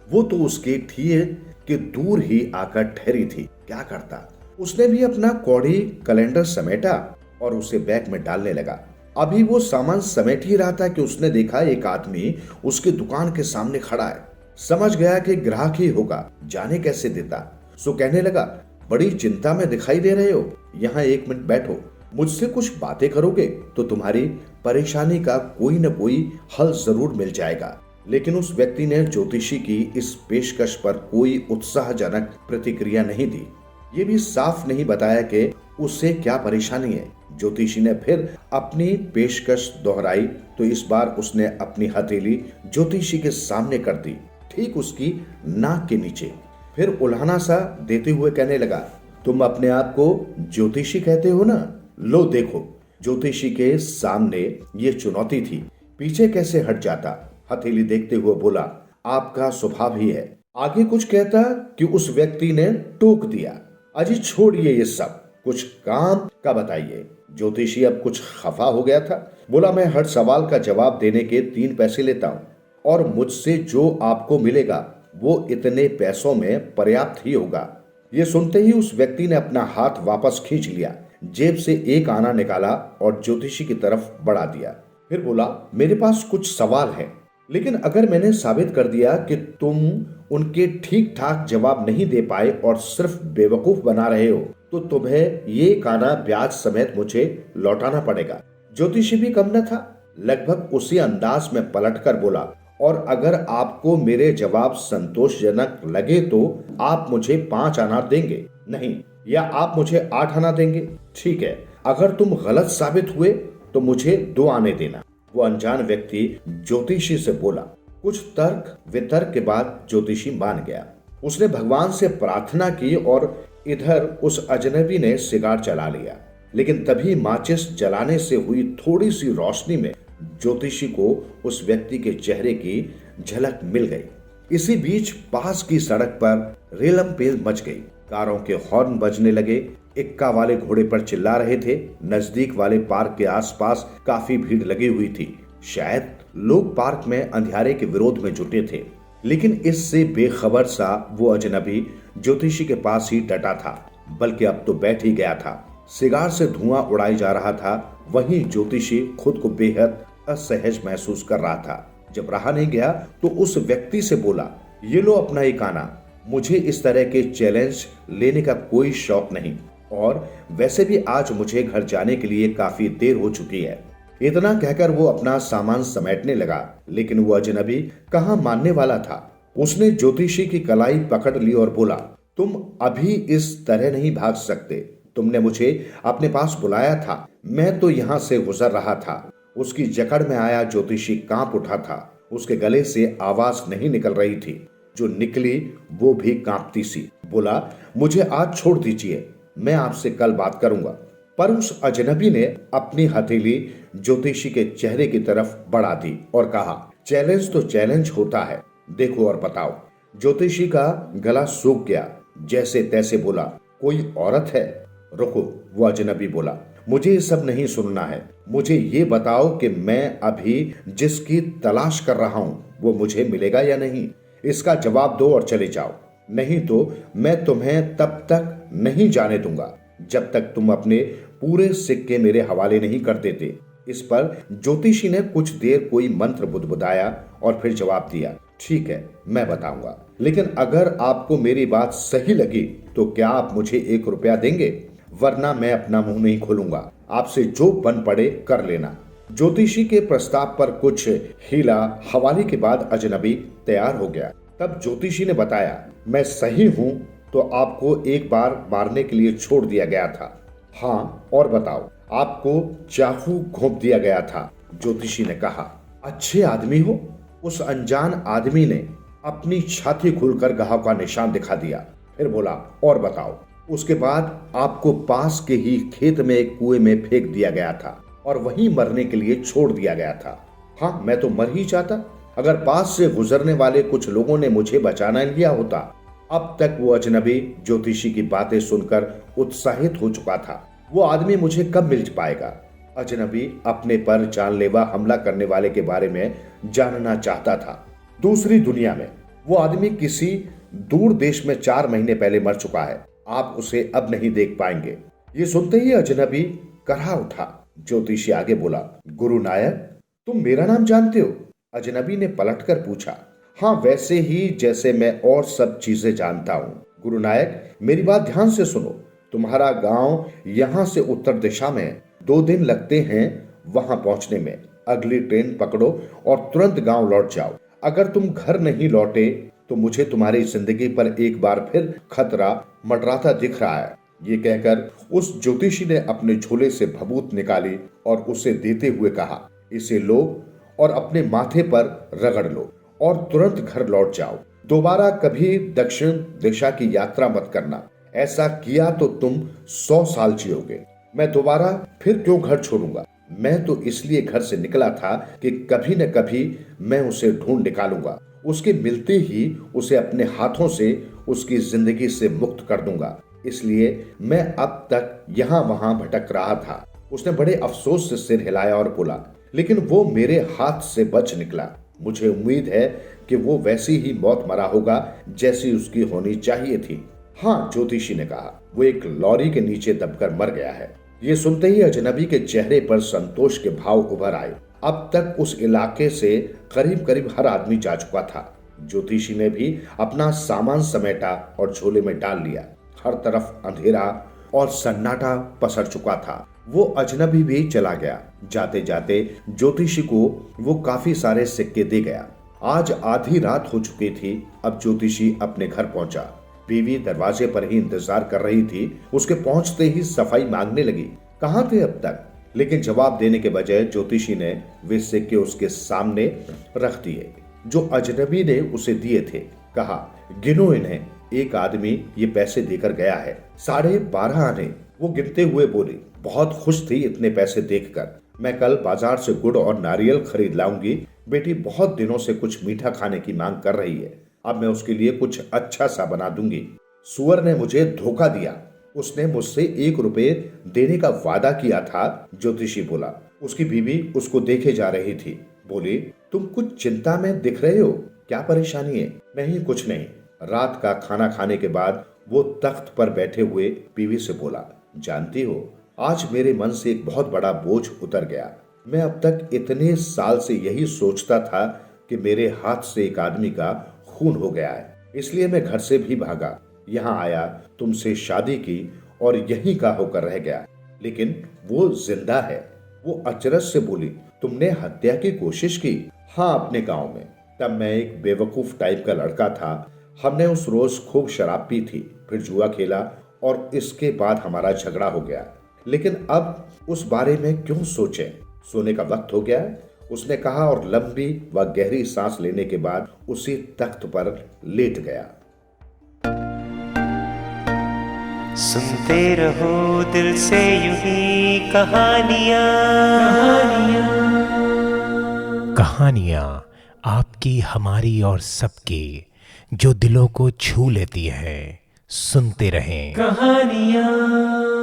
वो तो उसके ठिये के दूर ही आकर ठहरी थी। क्या करता? उसने भी अपना कौड़ी कैलेंडर समेटा और उसे बैग में डालने लगा। अभी वो सामान समेट ही रहा था कि उसने देखा एक आदमी उसकी दुकान के सामने खड़ा है। समझ गया कि ग्राहक ही होगा, जाने कैसे देता। सो कहने लगा, बड़ी चिंता में दिखाई दे रहे हो, यहाँ 1 मिनट बैठो, मुझसे कुछ बातें करोगे तो तुम्हारी परेशानी का कोई न कोई हल जरूर मिल जाएगा। लेकिन उस व्यक्ति ने ज्योतिषी की इस पेशकश पर कोई उत्साहजनक प्रतिक्रिया नहीं दी। ये भी साफ नहीं बताया कि उससे क्या परेशानी है। ज्योतिषी ने फिर अपनी पेशकश दोहराई तो इस बार उसने अपनी हथेली ज्योतिषी के सामने कर दी, ठीक उसकी नाक के नीचे। फिर उल्हाना सा देते हुए कहने लगा, तुम अपने आप को ज्योतिषी कहते हो ना? लो देखो। ज्योतिषी के सामने ये चुनौती थी, पीछे कैसे हट जाता। हथेली देखते हुए बोला, आपका स्वभाव ही है। आगे कुछ कहता कि उस व्यक्ति ने टोक दिया, अजी छोड़िए ये सब, कुछ काम का बताइए। ज्योतिषी अब कुछ खफा हो गया था। बोला, मैं हर सवाल का जवाब देने के 3 पैसे लेता हूँ और मुझसे जो आपको मिलेगा वो इतने पैसों में पर्याप्त ही होगा। ये सुनते ही उस व्यक्ति ने अपना हाथ वापस खींच लिया, जेब से एक आना निकाला और ज्योतिषी की तरफ बढ़ा दिया। फिर बोला, मेरे पास कुछ सवाल है, लेकिन अगर मैंने साबित कर दिया कि तुम उनके ठीक ठाक जवाब नहीं दे पाए और सिर्फ बेवकूफ बना रहे हो तो तुम्हें ये काना ब्याज समेत मुझे लौटाना पड़ेगा। ज्योतिषी भी कम न था, लगभग उसी अंदाज में पलटकर बोला, और अगर आपको मेरे जवाब संतोषजनक लगे तो आप मुझे 5 आना देंगे, नहीं, या आप मुझे 8 आना देंगे। ठीक है, अगर तुम गलत साबित हुए तो मुझे 2 आने देना। वो अनजान व्यक्ति ज्योतिषी से बोला। कुछ तर्क वितर्क के बाद ज्योतिषी मान गया। उसने भगवान से प्रार्थना की और इधर उस अजनबी ने सिगार चला लिया। लेकिन तभी माचिस जलाने से हुई थोड़ी सी रोशनी में ज्योतिषी को उस व्यक्ति के चेहरे की झलक मिल गई। इसी बीच पास की सड़क पर रेलम पेल मच गई। कारों के हॉर्न बजने लगे, इक्का वाले घोड़े पर चिल्ला रहे थे। नजदीक वाले पार्क के आसपास काफी भीड़ लगी हुई थी। शायद लोग पार्क में अंधियारे के विरोध में जुटे थे। लेकिन इससे बेखबर सा वो अजनबी ज्योतिषी के पास ही डटा था, बल्कि अब तो बैठ ही गया था। सिगार से धुआं उड़ाई जा रहा था। वहीं ज्योतिषी खुद को बेहद असहज महसूस कर रहा था। जब रहा नहीं गया तो उस व्यक्ति से बोला, ये लो अपना ही काना, मुझे इस तरह के चैलेंज लेने का कोई शौक नहीं, और वैसे भी आज मुझे घर जाने के लिए काफी देर हो चुकी है। इतना कहकर वो अपना सामान समेटने लगा, लेकिन वो अजनबी कहाँ मानने वाला था। उसने ज्योतिषी की कलाई पकड़ ली और बोला, तुम अभी इस तरह नहीं भाग सकते। तुमने मुझे अपने पास बुलाया था, मैं तो यहाँ से गुजर रहा था। उसकी जकड़ में आया ज्योतिषी कांप उठा था। उसके गले से आवाज नहीं निकल रही थी, जो निकली वो भी कांपती सी। बोला, मुझे आज छोड़ दीजिए, मैं आपसे कल बात करूंगा। पर उस अजनबी ने अपनी हथेली ज्योतिषी के चेहरे की तरफ बढ़ा दी और कहा, चैलेंज तो चैलेंज होता है, देखो और बताओ। ज्योतिषी का गला सूख गया। जैसे तैसे बोला, कोई औरत है? रुको, वो अजनबी बोला, मुझे ये सब नहीं सुनना है। मुझे ये बताओ कि मैं अभी जिसकी तलाश कर रहा हूं वो मुझे मिलेगा या नहीं। इसका जवाब दो और चले जाओ, नहीं तो मैं तुम्हें तब तक नहीं जाने दूंगा जब तक तुम अपने पूरे सिक्के मेरे हवाले नहीं कर देते। इस पर ज्योतिषी ने कुछ देर कोई मंत्र बुदबुदाया और फिर जवाब दिया, ठीक है, मैं बताऊंगा, लेकिन अगर आपको मेरी बात सही लगी तो क्या आप मुझे 1 रुपया देंगे? वरना मैं अपना मुंह नहीं खोलूंगा। आपसे जो बन पड़े कर लेना। ज्योतिषी के प्रस्ताव पर कुछ हीला हवाले के बाद अजनबी तैयार हो गया। तब ज्योतिषी ने बताया, मैं सही हूं तो आपको एक बार मारने के लिए छोड़ दिया गया था। हाँ, और बताओ, आपको चाकू घोंप दिया गया था। ज्योतिषी ने कहा, अच्छे आदमी हो। उस अनजान आदमी ने अपनी छाती खुलकर घाव का निशान दिखा दिया। फिर बोला, और बताओ। उसके बाद आपको पास के ही खेत में एक कुएं में फेंक दिया गया था और वहीं मरने के लिए छोड़ दिया गया था। हाँ, मैं तो मर ही जाता अगर पास से गुजरने वाले कुछ लोगों ने मुझे बचाना लिया होता। अब तक वो अजनबी ज्योतिषी की बातें सुनकर उत्साहित हो चुका था। वो आदमी मुझे कब मिल पाएगा? अजनबी अपने पर जानलेवा हमला करने वाले के बारे में जानना चाहता था। दूसरी दुनिया में वो आदमी किसी दूर देश में 4 महीने पहले मर चुका है। आप उसे अब नहीं देख पाएंगे। ये सुनते ही अजनबी करहा उठा। ज्योतिषी आगे बोला, गुरु नायक, तुम मेरा नाम जानते हो? अजनबी ने पलटकर पूछा। हाँ, वैसे ही जैसे मैं और सब चीजें जानता हूँ। गुरु नायक, मेरी बात ध्यान से सुनो। तुम्हारा गांव यहाँ से उत्तर दिशा में 2 दिन लगते हैं वहां पहुंचने में। अगली ट्रेन पकड़ो और तुरंत गांव लौट जाओ। अगर तुम घर नहीं लौटे तो मुझे तुम्हारी जिंदगी पर एक बार फिर खतरा मंडराता दिख रहा है। ये कहकर उस ज्योतिषी ने अपने झोले से भभूत निकाली और उसे देते हुए कहा, इसे लो और अपने माथे पर रगड़ लो और तुरंत घर लौट जाओ। दोबारा कभी दक्षिण दिशा की यात्रा मत करना। ऐसा किया तो तुम 100 साल जियोगे। मैं दोबारा फिर क्यों घर छोड़ूंगा? मैं तो इसलिए घर से निकला था कि कभी न कभी मैं उसे ढूंढ निकालूंगा। उसके मिलते ही उसे अपने हाथों से उसकी जिंदगी से मुक्त कर दूंगा। इसलिए मैं अब तक यहाँ वहां भटक रहा था। उसने बड़े अफसोस से सिर हिलाया और बोला, लेकिन वो मेरे हाथ से बच निकला। मुझे उम्मीद है कि वो वैसी ही मौत मरा होगा जैसी उसकी होनी चाहिए थी। हाँ, ज्योतिषी ने कहा, वो एक लॉरी के नीचे दबकर मर गया है। ये सुनते ही अजनबी के चेहरे पर संतोष के भाव उभर आए। अब तक उस इलाके से करीब करीब हर आदमी जा चुका था। ज्योतिषी ने भी अपना सामान समेटा और झोले में डाल लिया। हर तरफ अंधेरा और सन्नाटा पसर चुका था। वो अजनबी भी चला गया। जाते जाते ज्योतिषी को वो काफी सारे सिक्के दे गया। आज आधी रात हो चुकी थी। अब ज्योतिषी अपने घर पहुंचा। बीवी दरवाजे पर ही इंतजार कर रही थी। उसके पहुंचते ही सफाई मांगने लगी, कहां थे अब तक? लेकिन जवाब देने के बजाय ज्योतिषी ने वे सिक्के उसके सामने रख दिए जो अजनबी ने उसे दिए थे। कहा, गिनो इन्हें। एक आदमी ये पैसे देकर गया है, 12.5 आने। वो गिनते हुए बोली, बहुत खुश थी इतने पैसे देखकर। मैं कल बाजार से गुड़ और नारियल खरीद लाऊंगी। बेटी बहुत दिनों से कुछ मीठा खाने की मांग कर रही है। अब मैं उसके लिए कुछ अच्छा सा बना दूंगी। सुअर ने मुझे धोखा दिया। उसने मुझसे 1 रुपए देने का वादा किया था, ज्योतिषी बोला। उसकी बीवी उसको देखे जा रही थी। बोली, तुम कुछ चिंता में दिख रहे हो, क्या परेशानी है? नहीं, कुछ नहीं। रात का खाना खाने के बाद वो तख्त पर बैठे हुए बीवी से बोला, जानती हो, आज मेरे मन से एक बहुत बड़ा बोझ उतर गया। मैं अब तक इतने साल से यही सोचता था कि मेरे हाथ से एक आदमी का खून हो गया है। इसलिए मैं घर से भी भागा, यहाँ आया, तुमसे शादी की और यहीं का होकर रह गया। लेकिन वो जिंदा है। वो अचरज से बोली, तुमने हत्या की कोशिश की? हाँ, अपने गांव में। तब मैं एक बेवकूफ टाइप का लड़का था। हमने उस रोज खूब शराब पी थी, फिर जुआ खेला और इसके बाद हमारा झगड़ा हो गया। लेकिन अब उस बारे में क्यों सोचें? सोने का वक्त हो गया है, उसने कहा और लंबी व गहरी सांस लेने के बाद उसी तख्त पर लेट गया। सुनते रहो दिल से यूं ही कहानियां। कहानियां आपकी, हमारी और सबकी, जो दिलों को छू लेती है। सुनते रहें कहानियां।